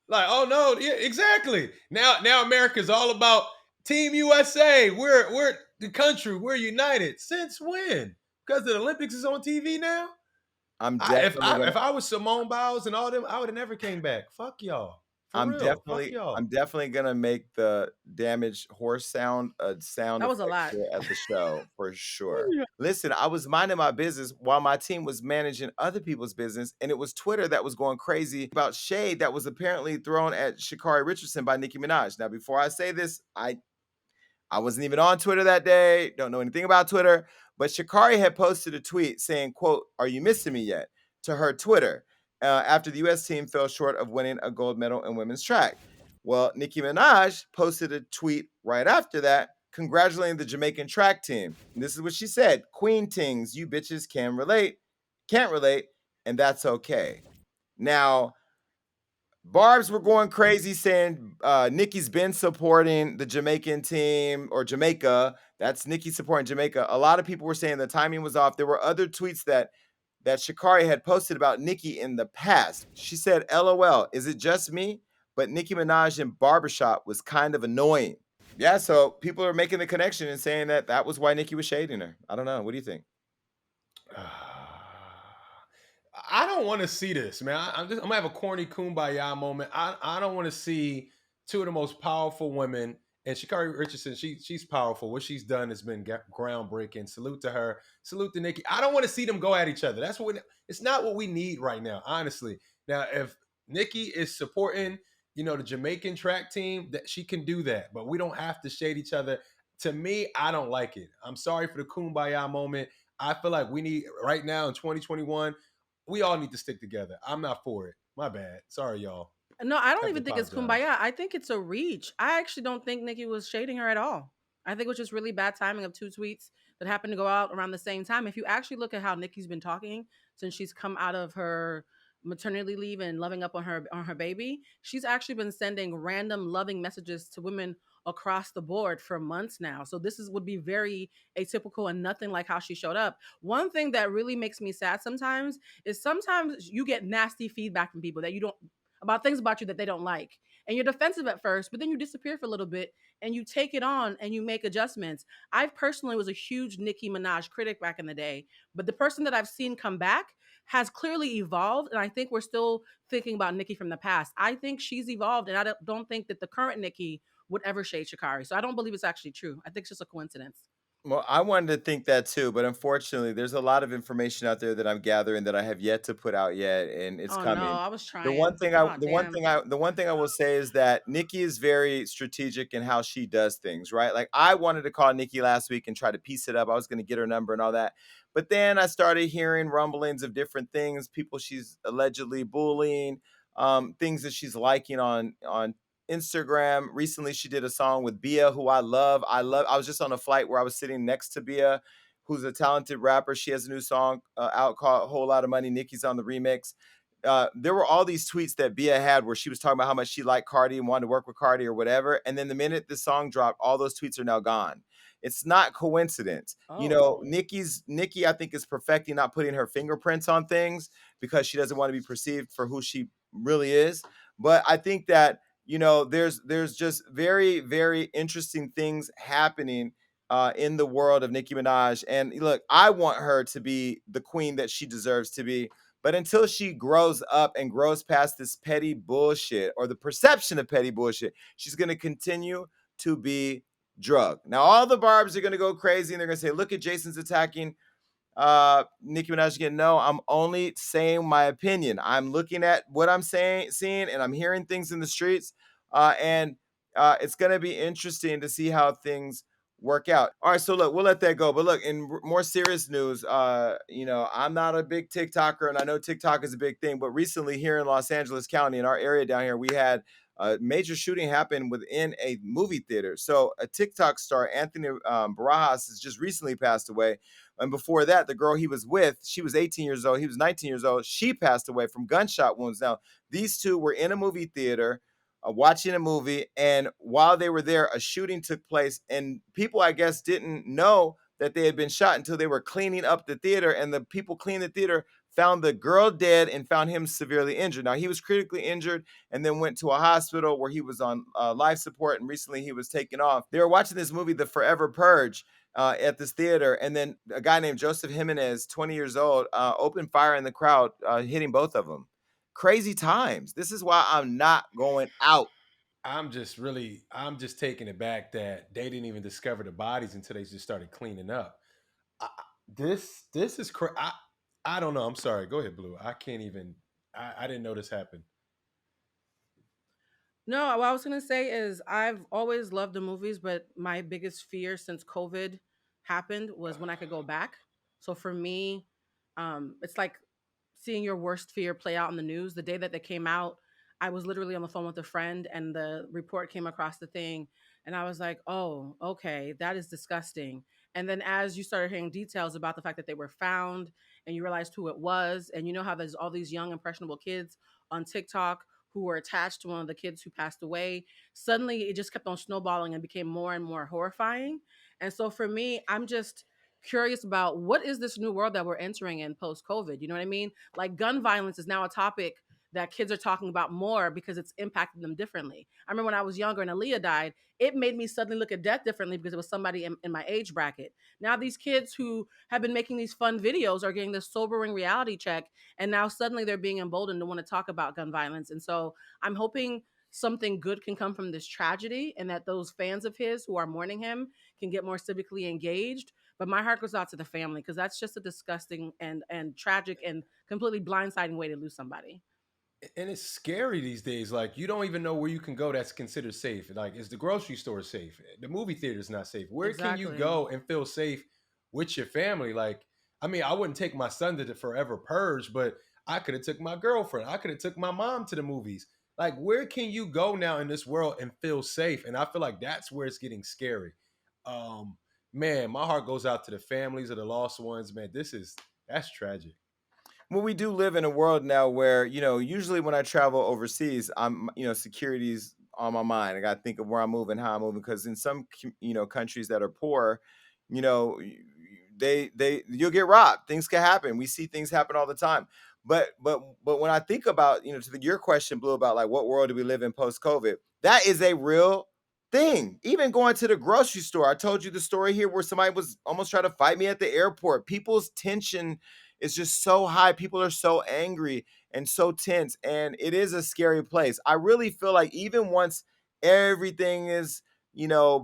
Like, oh no, yeah, exactly. Now America's all about Team USA. We're the country. We're united. Since when? Because the Olympics is on TV now.
I'm
If
definitely
I
gonna
if I was Simone Biles and all them, I would have never came back. Fuck y'all. For
I'm
real. Fuck
definitely
y'all.
I'm definitely gonna make the Damaged horse sound a sound
That was a
effect
lot.
here at the show for sure. Listen, I was minding my business while my team was managing other people's business, and it was Twitter that was going crazy about shade that was apparently thrown at Sha'Carri Richardson by Nicki Minaj. Now, before I say this, I wasn't even on Twitter that day, don't know anything about Twitter, but Sha'Carri had posted a tweet saying, quote, "Are you missing me yet?" to her Twitter after the U.S. team fell short of winning a gold medal in women's track. Well, Nicki Minaj posted a tweet right after that congratulating the Jamaican track team. And this is what she said: "Queen tings, you bitches can't relate, and that's okay." Now, Barbs were going crazy saying Nikki's been supporting the Jamaican team or Jamaica. That's Nikki supporting Jamaica. A lot of people were saying the timing was off. There were other tweets that Sha'Carri had posted about Nikki in the past. She said, "LOL, is it just me? But Nicki Minaj in Barbershop was kind of annoying." Yeah, so people are making the connection and saying that that was why Nikki was shading her. I don't know. What do you think?
I don't want to see this, man. I'm gonna have a corny kumbaya moment. I don't want to see two of the most powerful women. And Sha'Carri Richardson, she's powerful. What she's done has been groundbreaking. Salute to her. Salute to Nikki. I don't want to see them go at each other. It's not what we need right now, honestly. Now, if Nikki is supporting, the Jamaican track team, that she can do that, but we don't have to shade each other. To me, I don't like it. I'm sorry for the kumbaya moment. I feel like we need right now in 2021, we all need to stick together. I'm not for it. My bad. Sorry, y'all.
No, I don't
Have to
even think it's
apologize.
kumbaya. I think it's a reach. I actually don't think Nikki was shading her at all. I think it was just really bad timing of two tweets that happened to go out around the same time. If you actually look at how Nikki's been talking since she's come out of her maternity leave and loving up on her baby, she's actually been sending random loving messages to women across the board for months now. So this would be very atypical and nothing like how she showed up. One thing that really makes me sad sometimes is sometimes you get nasty feedback from people that you don't about things about you that they don't like. And you're defensive at first, but then you disappear for a little bit and you take it on and you make adjustments. I personally was a huge Nicki Minaj critic back in the day, but the person that I've seen come back has clearly evolved. And I think we're still thinking about Nicki from the past. I think she's evolved, and I don't think that the current Nicki would ever shade Sha'Carri. So I don't believe it's actually true. I think it's just a coincidence.
Well, I wanted to think that too, but unfortunately, there's a lot of information out there that I'm gathering that I have yet to put out yet, and it's
Oh no,
coming.
I was
The one
trying.
thing I,
Oh
the one
damn.
thing I, the one thing I will say is that Nikki is very strategic in how she does things, right? Like I wanted to call Nikki last week and try to piece it up. I was going to get her number and all that, but then I started hearing rumblings of different things, people she's allegedly bullying, things that she's liking on Instagram. Recently, she did a song with Bia, who I love. I was just on a flight where I was sitting next to Bia, who's a talented rapper. She has a new song out called "Whole Lot of Money." Nicki's on the remix. There were all these tweets that Bia had where she was talking about how much she liked Cardi and wanted to work with Cardi or whatever. And then the minute the song dropped, all those tweets are now gone. It's not coincidence.
Oh.
Nikki, I think, is perfecting not putting her fingerprints on things because she doesn't want to be perceived for who she really is. But I think that there's just very, very interesting things happening in the world of Nicki Minaj. And look, I want her to be the queen that she deserves to be. But until she grows up and grows past this petty bullshit or the perception of petty bullshit, she's going to continue to be drugged. Now, all the barbs are going to go crazy and they're going to say, look at Jason's attacking Nicki Minaj again, no, I'm only saying my opinion. I'm looking at what I'm seeing, and I'm hearing things in the streets. And It's gonna be interesting to see how things work out. All right, so look, we'll let that go. But look, in more serious news, I'm not a big TikToker, and I know TikTok is a big thing. But recently, here in Los Angeles County, in our area down here, we had a major shooting happen within a movie theater. So a TikTok star, Anthony Barajas, has just recently passed away. And before that, the girl he was with, she was 18 years old. He was 19 years old. She passed away from gunshot wounds. Now, these two were in a movie theater watching a movie. And while they were there, a shooting took place. And people, I guess, didn't know that they had been shot until they were cleaning up the theater. And the people cleaning the theater found the girl dead and found him severely injured. Now, he was critically injured and then went to a hospital where he was on life support. And recently he was taken off. They were watching this movie, The Forever Purge, at this theater, and then a guy named Joseph Jimenez, 20 years old, opened fire in the crowd, hitting both of them. Crazy times. This is why I'm not going out.
I'm just taking it back that they didn't even discover the bodies until they just started cleaning up. I, this is crazy. I don't know. I'm sorry. Go ahead, Blue. I can't even. I didn't know this happened.
No, what I was gonna say is I've always loved the movies, but my biggest fear since COVID happened was when I could go back. So for me, it's like seeing your worst fear play out in the news. The day that they came out, I was literally on the phone with a friend, and the report came across the thing, and I was like, "Oh, okay, that is disgusting." And then as you started hearing details about the fact that they were found, and you realized who it was, and you know how there's all these young impressionable kids on TikTok who were attached to one of the kids who passed away, suddenly it just kept on snowballing and became more and more horrifying. And so for me, I'm just curious about what is this new world that we're entering in post COVID. You know what I mean? Like gun violence is now a topic that kids are talking about more because it's impacted them differently. I remember when I was younger and Aaliyah died, it made me suddenly look at death differently because it was somebody in my age bracket. Now these kids who have been making these fun videos are getting this sobering reality check, and now suddenly they're being emboldened to want to talk about gun violence. And so I'm hoping something good can come from this tragedy, and that those fans of his who are mourning him can get more civically engaged. But my heart goes out to the family because that's just a disgusting and tragic and completely blindsiding way to lose somebody.
And it's scary these days. Like you don't even know where you can go that's considered safe. Like, is the grocery store safe? The movie theater is not safe. Where can you
Exactly.
go and feel safe with your family? Like, I mean, I wouldn't take my son to the Forever Purge, but I could have took my girlfriend. I could have took my mom to the movies. Like, where can you go now in this world and feel safe? And I feel like that's where it's getting scary. Um, Man, my heart goes out to the families of the lost ones. Man, that's tragic.
Well, we do live in a world now where, usually when I travel overseas, security's on my mind. I got to think of where I'm moving, how I'm moving, because in some, countries that are poor, you know, you'll get robbed. Things can happen. We see things happen all the time. But when I think about, your question, Blue, about like what world do we live in post COVID, that is a real thing. Even going to the grocery store, I told you the story here where somebody was almost trying to fight me at the airport. People's tension is just so high. People are so angry and so tense, and it is a scary place. I really feel like even once everything is,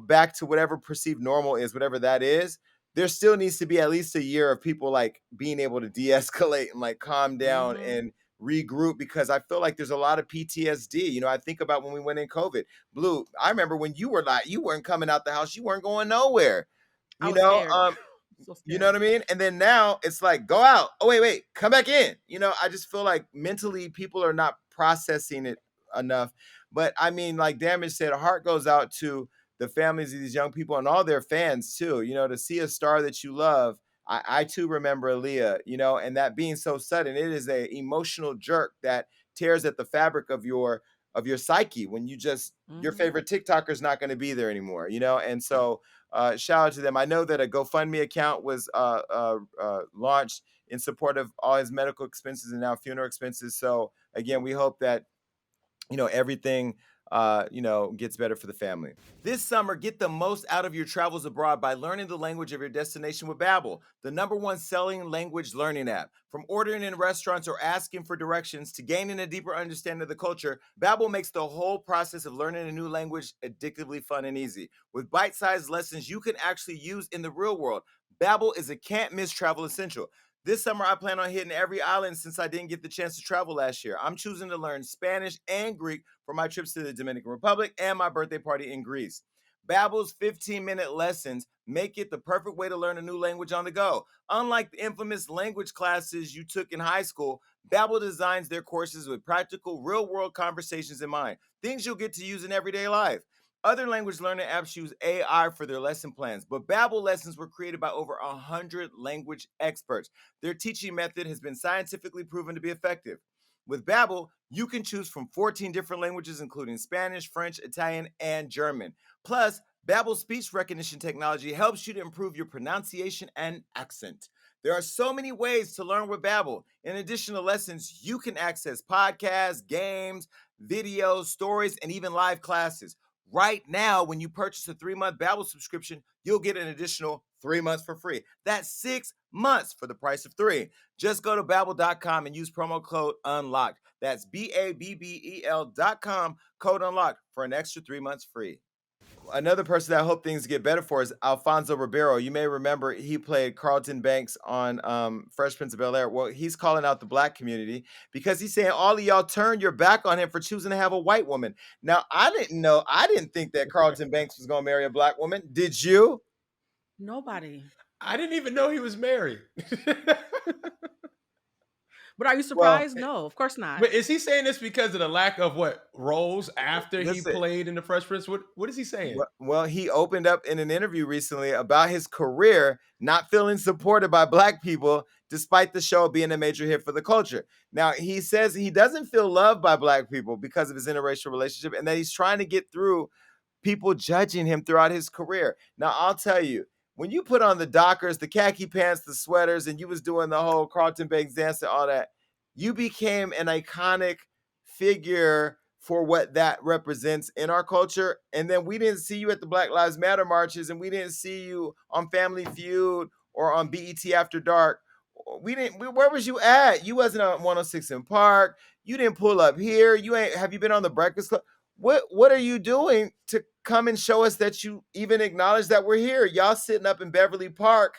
back to whatever perceived normal is, whatever that is, there still needs to be at least a year of people like being able to de-escalate and like calm down
Hmm.
and regroup, because I feel like there's a lot of PTSD. I think about when we went in COVID. Blue, I remember when you were like, you weren't coming out the house, you weren't going nowhere.
I
You
was
know,
scared. So
you know what
scared.
I mean? And then now it's like, go out. Oh, wait, come back in. I just feel like mentally people are not processing it enough. But I mean, like Damage said, a heart goes out to the families of these young people and all their fans too. To see a star that you love. I too remember Aaliyah, and that being so sudden, it is a emotional jerk that tears at the fabric of your psyche when your
Hmm.
favorite TikToker is not going to be there anymore, and so shout out to them. I know that a GoFundMe account was launched in support of all his medical expenses and now funeral expenses. So again, we hope that everything gets better for the family. This summer, get the most out of your travels abroad by learning the language of your destination with Babbel, the #1 selling language learning app. From ordering in restaurants or asking for directions to gaining a deeper understanding of the culture, Babbel makes the whole process of learning a new language addictively fun and easy. With bite-sized lessons you can actually use in the real world, Babbel is a can't miss travel essential. This summer, I plan on hitting every island since I didn't get the chance to travel last year. I'm choosing to learn Spanish and Greek for my trips to the Dominican Republic and my birthday party in Greece. Babbel's 15-minute lessons make it the perfect way to learn a new language on the go. Unlike the infamous language classes you took in high school, Babbel designs their courses with practical, real-world conversations in mind, things you'll get to use in everyday life. Other language learning apps use AI for their lesson plans, but Babbel lessons were created by over 100 language experts. Their teaching method has been scientifically proven to be effective. With Babbel, you can choose from 14 different languages including Spanish, French, Italian, and German. Plus, Babbel's speech recognition technology helps you to improve your pronunciation and accent. There are so many ways to learn with Babbel. In addition to lessons, you can access podcasts, games, videos, stories, and even live classes. Right now, when you purchase a 3-month Babbel subscription, you'll get an additional 3 months for free. That's 6 months for the price of 3. Just go to babbel.com and use promo code UNLOCKED. That's BABBEL.com, code UNLOCKED for an extra 3 months free. Another person that I hope things get better for is Alfonso Ribeiro. You may remember he played Carlton Banks on Fresh Prince of Bel-Air. Well, he's calling out the Black community because he's saying all of y'all turned your back on him for choosing to have a white woman. Now, I didn't think that Carlton Banks was going to marry a Black woman. Did you?
Nobody.
I didn't even know he was married.
But are you
Well,
surprised? No, of course not.
But is he saying this because of the lack of what roles after he
listen,
played in the Fresh Prince? What is he saying?
well, he opened up in an interview recently about his career not feeling supported by Black people despite the show being a major hit for the culture. Now, he says he doesn't feel loved by Black people because of his interracial relationship and that he's trying to get through people judging him throughout his career. Now, I'll tell you, when you put on the Dockers, the khaki pants, the sweaters, and you was doing the whole Carlton Banks dance and all that, you became an iconic figure for what that represents in our culture. And then we didn't see you at the Black Lives Matter marches, and we didn't see you on Family Feud or on BET After Dark. Where was you at? You wasn't on 106 in Park. You didn't pull up here. Have you been on the Breakfast Club? What are you doing to come and show us that you even acknowledge that we're here? Y'all sitting up in Beverly Park,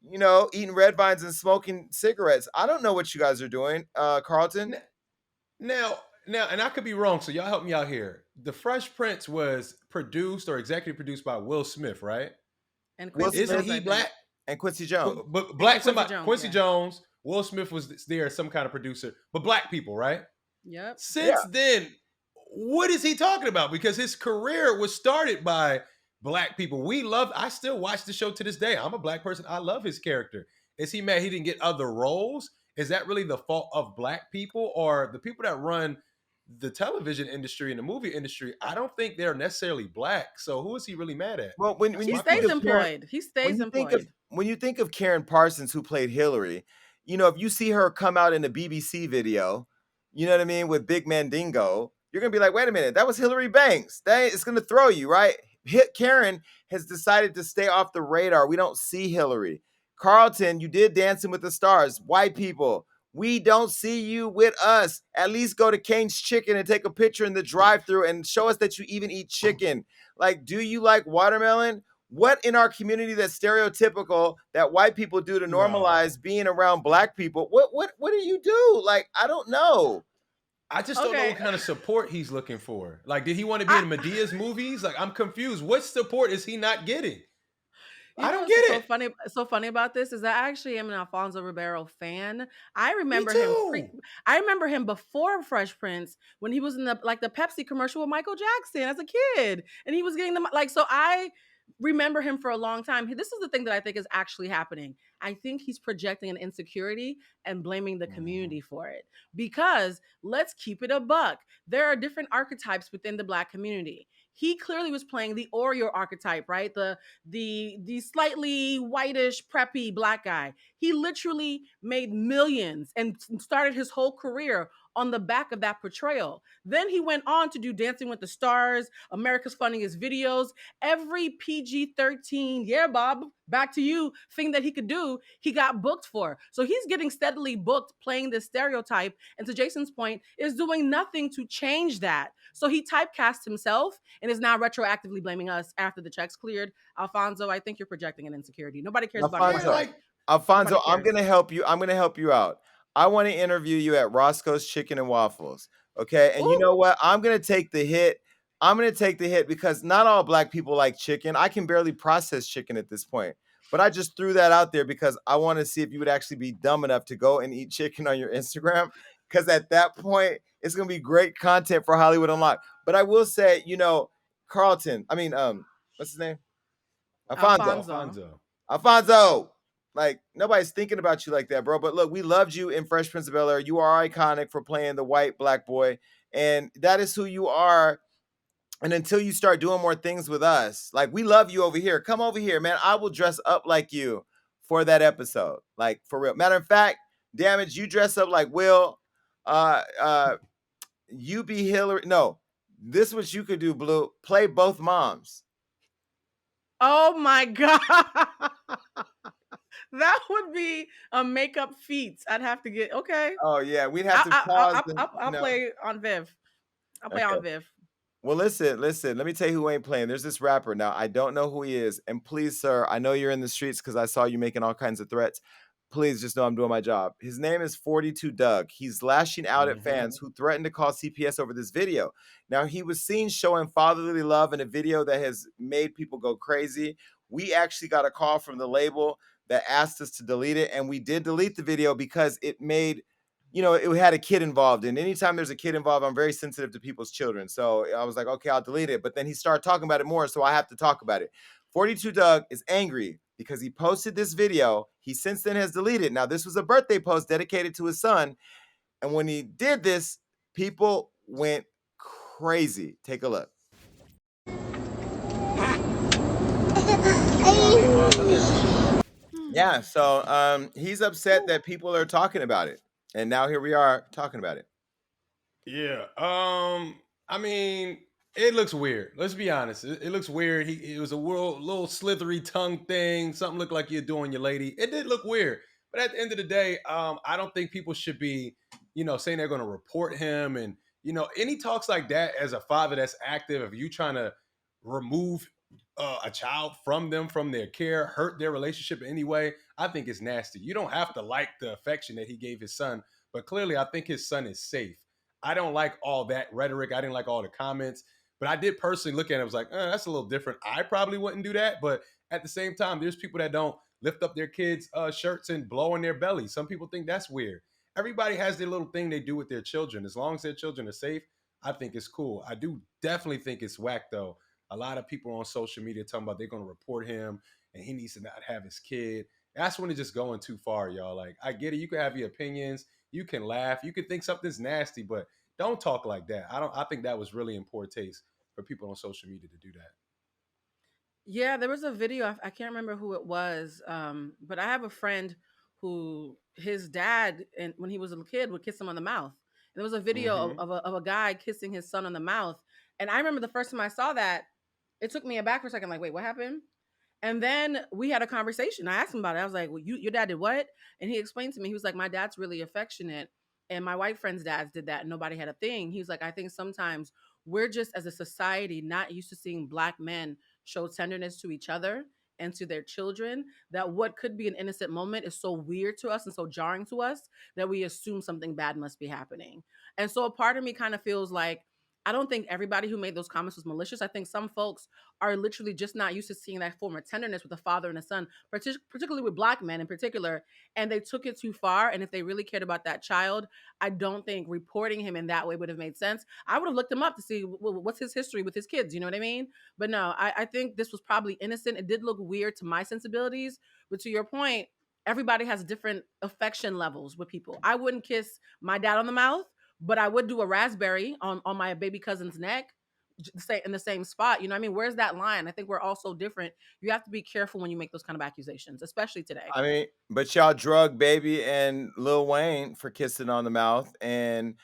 eating red vines and smoking cigarettes. I don't know what you guys are doing, Carlton.
N- Now, and I could be wrong, so y'all help me out here. The Fresh Prince was produced or executive produced by Will Smith, right?
And
Will
Quincy
Isn't
Smith
Jones, I
he
think.
black?
and Quincy Jones.
But
And
black
Quincy
somebody
Jones,
Quincy
yeah.
Jones, Will Smith was there as some kind of producer, but black people, right?
Yep.
Since
Yeah.
then, what is he talking about? Because his career was started by black people. I still watch the show to this day. I'm a black person. I love his character. Is he mad he didn't get other roles? Is that really the fault of black people or the people that run the television industry and the movie industry? I don't think they're necessarily black. So who is he really mad at?
Well, when
That's
He
you
my
think
stays
of
question.
Karen,
employed. He
when
stays
you think of
employed.
when you think of Karen Parsons, who played Hillary, if you see her come out in a BBC video, you know what I mean, with Big Mandingo, you're gonna be like, wait a minute, that was Hillary Banks. It's gonna throw you, right? Karen has decided to stay off the radar. We don't see Hillary. Carlton, you did Dancing with the Stars. White people, we don't see you with us. At least go to Kane's Chicken and take a picture in the drive-through and show us that you even eat chicken. Like, do you like watermelon? What in our community that's stereotypical that white people do to
No.
normalize being around Black people? What do you do? Like, I don't know.
I just don't know
Okay.
what kind of support he's looking for. Like, did he want to be
I,
in Medea's movies? Like, I'm confused. What support is he not getting?
You
I
know
don't
what's
get
so
it.
funny? So funny about this is that I actually am an Alfonso Ribeiro fan. I
Me
remember him
too.
I remember him before Fresh Prince when he was in the Pepsi commercial with Michael Jackson as a kid, and he was getting the like. So I remember him for a long time. This is the thing that I think is actually happening. I think he's projecting an insecurity and blaming the
Mhm.
community for it. Because let's keep it a buck. There are different archetypes within the Black community. He clearly was playing the Oreo archetype, right? The slightly whitish, preppy Black guy. He literally made millions and started his whole career on the back of that portrayal. Then he went on to do Dancing with the Stars, America's Funniest Videos, every PG-13, yeah, Bob, back to you, thing that he could do, he got booked for. So he's getting steadily booked playing this stereotype. And to Jason's point, is doing nothing to change that. So he typecast himself and is now retroactively blaming us after the checks cleared. Alfonso, I think you're projecting an insecurity. Nobody cares about
Yeah,
Alfonso,
Carter.
like
Nobody
Alfonso, I'm
cares.
gonna help you. I'm gonna help you out. I want to interview you at Roscoe's Chicken and Waffles. Okay. And you
Ooh,
know what? I'm gonna take the hit. I'm gonna take the hit because not all black people like chicken. I can barely process chicken at this point. But I just threw that out there because I want to see if you would actually be dumb enough to go and eat chicken on your Instagram. Because at that point, it's gonna be great content for Hollywood Unlocked. But I will say, Carlton, what's his name? Alfonso.
Alfonso.
Alfonso.
Alfonso, like nobody's thinking about you like that, bro. But look, we loved you in Fresh Prince of Bel Air. You are iconic for playing the white black boy, and that is who you are. And until you start doing more things with us, like we love you over here. Come over here, man. I will dress up like you for that episode, like for real. Matter of fact, Damage, you dress up like Will. Uh, uh, you be Hillary. No, this what you could do, Blue. Play both moms.
Oh my God. That would be a makeup feat. I'd have to get, okay.
Oh yeah, we'd have to pause and
I'll play on Viv. I'll play
Okay.
on Viv.
Well, listen. Let me tell you who ain't playing. There's this rapper. Now, I don't know who he is. And please, sir, I know you're in the streets because I saw you making all kinds of threats. Please just know I'm doing my job. His name is 42 Doug. He's lashing out at
Hmm.
fans who threatened to call CPS over this video. Now, he was seen showing fatherly love in a video that has made people go crazy. We actually got a call from the label that asked us to delete it. And we did delete the video because it made it had a kid involved. And anytime there's a kid involved, I'm very sensitive to people's children. So I was like, okay, I'll delete it. But then he started talking about it more. So I have to talk about it. 42 Doug is angry because he posted this video. He since then has deleted. Now, this was a birthday post dedicated to his son. And when he did this, people went crazy. Take a look. Yeah. So he's upset that people are talking about it. And now here we are talking about it.
Yeah. I mean, it looks weird. Let's be honest. It looks weird. It was a little slithery tongue thing. Something looked like you're doing your lady. It did look weird. But at the end of the day, I don't think people should be, saying they're going to report him. And any talks like that as a father that's active, if you trying to remove a child from them, from their care, hurt their relationship in any way, I think it's nasty. You don't have to like the affection that he gave his son, but clearly, I think his son is safe. I don't like all that rhetoric. I didn't like all the comments, but I did personally look at it. I was like, that's a little different. I probably wouldn't do that, but at the same time, there's people that don't lift up their kids' shirts and blow in their belly. Some people think that's weird. Everybody has their little thing they do with their children. As long as their children are safe, I think it's cool. I do definitely think it's whack though. A lot of people on social media talking about they're going to report him and he needs to not have his kid. That's when it's just going too far, y'all. Like, I get it. You can have your opinions. You can laugh. You can think something's nasty, but don't talk like that. I think that was really in poor taste for people on social media to do that.
Yeah, there was a video. I can't remember who it was, but I have a friend who his dad, and when he was a kid, would kiss him on the mouth. And there was a video
Mm-hmm.
of a guy kissing his son on the mouth. And I remember the first time I saw that, it took me aback for a second. Like, wait, what happened? And then we had a conversation. I asked him about it. I was like, well, your dad did what? And he explained to me, he was like, my dad's really affectionate. And my white friend's dads did that. And nobody had a thing. He was like, I think sometimes we're just as a society not used to seeing black men show tenderness to each other and to their children, that what could be an innocent moment is so weird to us and so jarring to us that we assume something bad must be happening. And so a part of me kind of feels like, I don't think everybody who made those comments was malicious. I think some folks are literally just not used to seeing that form of tenderness with a father and a son, particularly with black men in particular, and they took it too far. And if they really cared about that child, I don't think reporting him in that way would have made sense. I would have looked him up to see what's his history with his kids. You know what I mean? But no, I think this was probably innocent. It did look weird to my sensibilities, but to your point, everybody has different affection levels with people. I wouldn't kiss my dad on the mouth, but I would do a raspberry on my baby cousin's neck. say in the same spot. You know what I mean? Where's that line? I think we're all so different. You have to be careful when you make those kind of accusations, especially today.
I mean, but y'all drug Baby and Lil Wayne for kissing on the mouth, and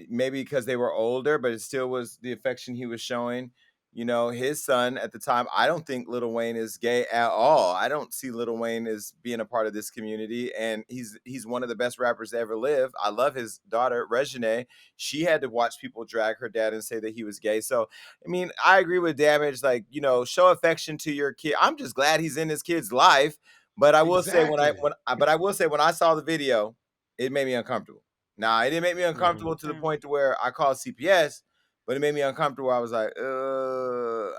maybe because they were older, but it still was the affection he was showing. You know, his son at the time. I don't think Lil Wayne is gay at all. I don't see Lil Wayne as being a part of this community, and he's one of the best rappers to ever live. I love his daughter Regine. She had to watch people drag her dad and say that he was gay. So I mean, I agree with Damage. Like, you know, show affection to your kid. I'm just glad he's in his kid's life. But I will say
Exactly.
but I will say when I saw the video, it made me uncomfortable. Now, it didn't make me
Mhm.
uncomfortable to the
Same.
point to where I called CPS, but it made me uncomfortable. I was like,
It looks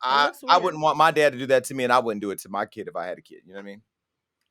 I
weird.
wouldn't want my dad to do that to me, and I wouldn't do it to my kid if I had a kid. You know what I mean?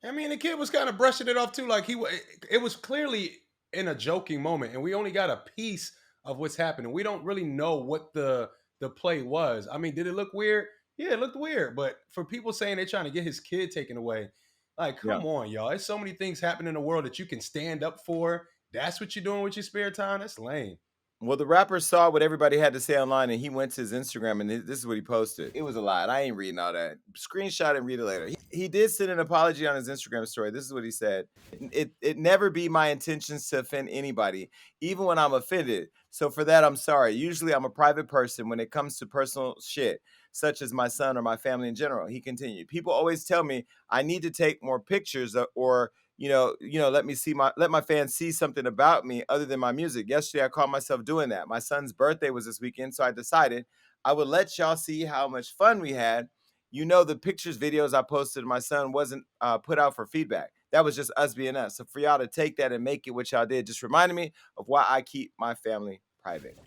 I mean, the kid was kind of brushing it off too. Like it was clearly in a joking moment, and we only got a piece of what's happening. We don't really know what the play was. I mean, did it look weird? Yeah, it looked weird. But for people saying they're trying to get his kid taken away, like,
Yeah.
come on, y'all. There's so many things happening in the world that you can stand up for. That's what you're doing with your spare time. That's lame.
Well, the rapper saw what everybody had to say online, and he went to his Instagram, and this is what he posted. It was a lot. I ain't reading all that. Screenshot and read it later. He did send an apology on his Instagram story. This is what he said: it never be my intentions to offend anybody, even when I'm offended. So for that, I'm sorry. Usually, I'm a private person when it comes to personal shit, such as my son or my family in general." He continued. "People always tell me I need to take more pictures or let my fans see something about me other than my music. Yesterday, I caught myself doing that. My son's birthday was this weekend, so I decided I would let y'all see how much fun we had. You know, the pictures, videos I posted of my son wasn't put out for feedback. That was just us being us. So for y'all to take that and make it what y'all did, just reminded me of why I keep my family private."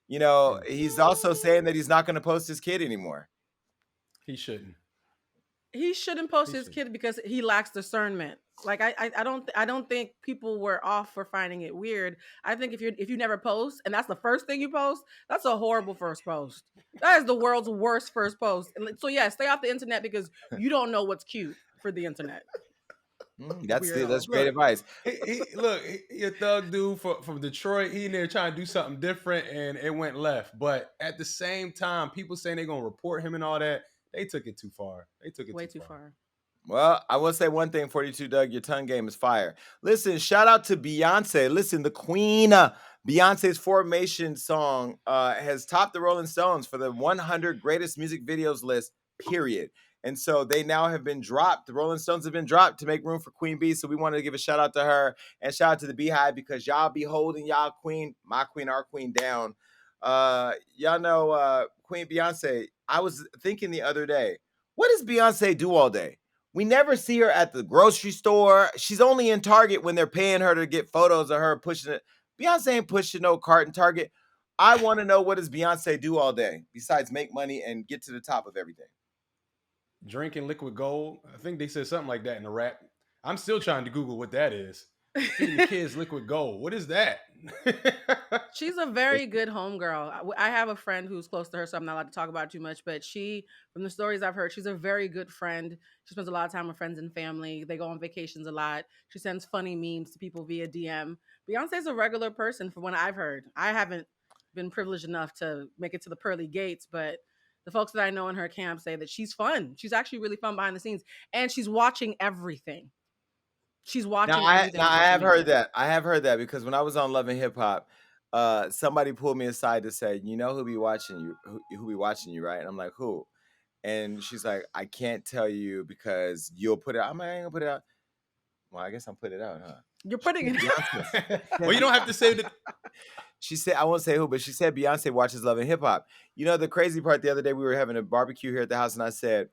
You know,
And
he's also saying that he's not going to post his kid anymore.
he shouldn't.
He shouldn't post
He
his
shouldn't.
kid because he lacks discernment. Like I don't think people were off for finding it weird. I think if you never post and that's the first thing you post, that's a horrible first post. That is the world's worst first post. And so yeah, stay off the internet because you don't know what's cute for the internet.
That's
Weirdo.
great
Look,
advice.
he a thug dude from Detroit. He in there trying to do something different, and it went left. But at the same time, people saying they're gonna report him and all that, they took it too far. They took it
Way
too
too
far.
far.
Well, I will say one thing, 42 Doug, your tongue game is fire. Listen, shout out to Beyonce. Listen, the queen, Beyonce's Formation song has topped the Rolling Stones for the 100 greatest music videos list, period. And so they now have been dropped. The Rolling Stones have been dropped to make room for Queen Bee. So we wanted to give a shout out to her and shout out to the Beehive because y'all be holding y'all queen, my queen, our queen down. Y'all know Queen Beyonce. I was thinking the other day, what does Beyonce do all day? We never see her at the grocery store. She's only in Target when they're paying her to get photos of her pushing it. Beyonce ain't pushing no cart in Target. I want to know, what does Beyonce do all day besides make money and get to the top of everything?
Drinking liquid gold. I think they said something like that in the rap. I'm still trying to Google what that is. Feeding your kids liquid gold. What is that?
She's a very good homegirl. I have a friend who's close to her, so I'm not allowed to talk about it too much. But she, from the stories I've heard, she's a very good friend. She spends a lot of time with friends and family. They go on vacations a lot. She sends funny memes to people via DM. Beyonce's a regular person, from what I've heard. I haven't been privileged enough to make it to the pearly gates, but the folks that I know in her camp say that she's fun. She's actually really fun behind the scenes, and she's watching everything. She's watching everything
Now
on
I
social
have heard
media.
that. I have heard that because when I was on Love and Hip Hop, somebody pulled me aside to say, "You know who be watching you? Who be watching you, right?" And I'm like, "Who?" And she's like, "I can't tell you because you'll put it." I'm like, "I ain't gonna put it out." Well, I guess I'm putting it out, huh?
You're
She
putting
said
it.
Beyonce.
Well, you don't have to say that.
She said, I won't say who, but she said Beyonce watches Love and Hip Hop. You know, the crazy part, the other day we were having a barbecue here at the house, and I said,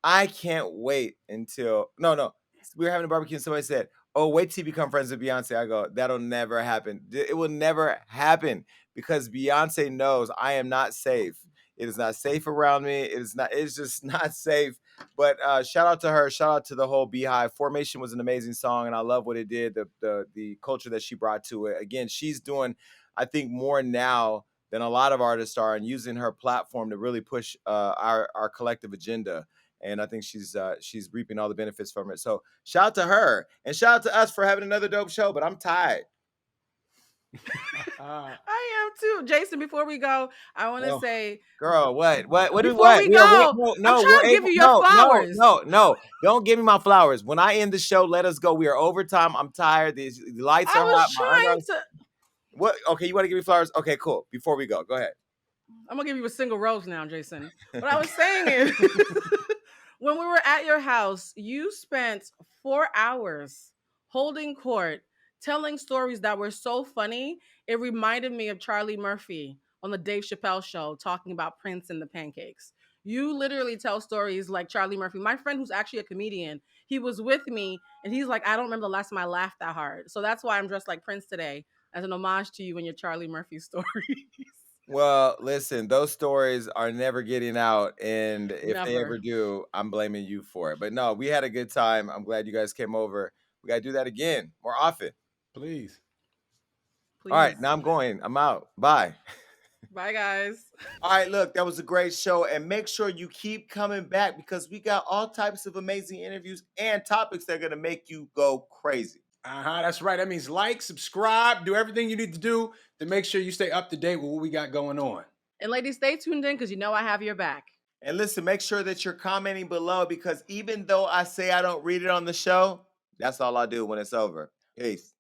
I can't wait until no. We were having a barbecue, and somebody said, "Oh, wait till you become friends with Beyonce." I go, that'll never happen. It will never happen because Beyonce knows I am not safe. It is not safe around me. It's just not safe. But shout out to her. Shout out to the whole Beehive. Formation was an amazing song, and I love what it did. The culture that she brought to it. Again, she's doing, I think, more now than a lot of artists are, and using her platform to really push our collective agenda. And I think she's reaping all the benefits from it. So shout out to her, and shout out to us for having another dope show. But I'm tired.
I am too. Jason, before we go, I want to
Oh,
say,
girl,
before we
we are
go,
no,
I'm
no, we're
trying to give
able.
you your
No, no,
flowers.
no, no. Don't give me my flowers. When I end the show, let us go. We are overtime. I'm tired. The lights are
I
hot.
was
My underarms.
trying to.
What? Okay, you want to give me flowers? Okay, cool. Before we go ahead.
I'm gonna give you a single rose now, Jason. What I was saying is, when we were at your house, you spent 4 hours holding court, telling stories that were so funny. It reminded me of Charlie Murphy on the Dave Chappelle show talking about Prince and the pancakes. You literally tell stories like Charlie Murphy. My friend, who's actually a comedian, he was with me and he's like, I don't remember the last time I laughed that hard. So that's why I'm dressed like Prince today as an homage to you and your Charlie Murphy stories.
Well, listen, those stories are never getting out, and if they ever
Never.
do, I'm blaming you for it. But no, we had a good time. I'm glad you guys came over. We got to do that again more often.
Please.
All right,
Please.
now I'm going. I'm out. Bye.
Bye, guys.
All right, look, that was a great show. And make sure you keep coming back because we got all types of amazing interviews and topics that are going to make you go crazy.
That's right. That means like, subscribe, do everything you need to do to make sure you stay up to date with what we got going on.
And ladies, stay tuned in because you know I have your back.
And listen, make sure that you're commenting below because even though I say I don't read it on the show, that's all I do when it's over. Peace.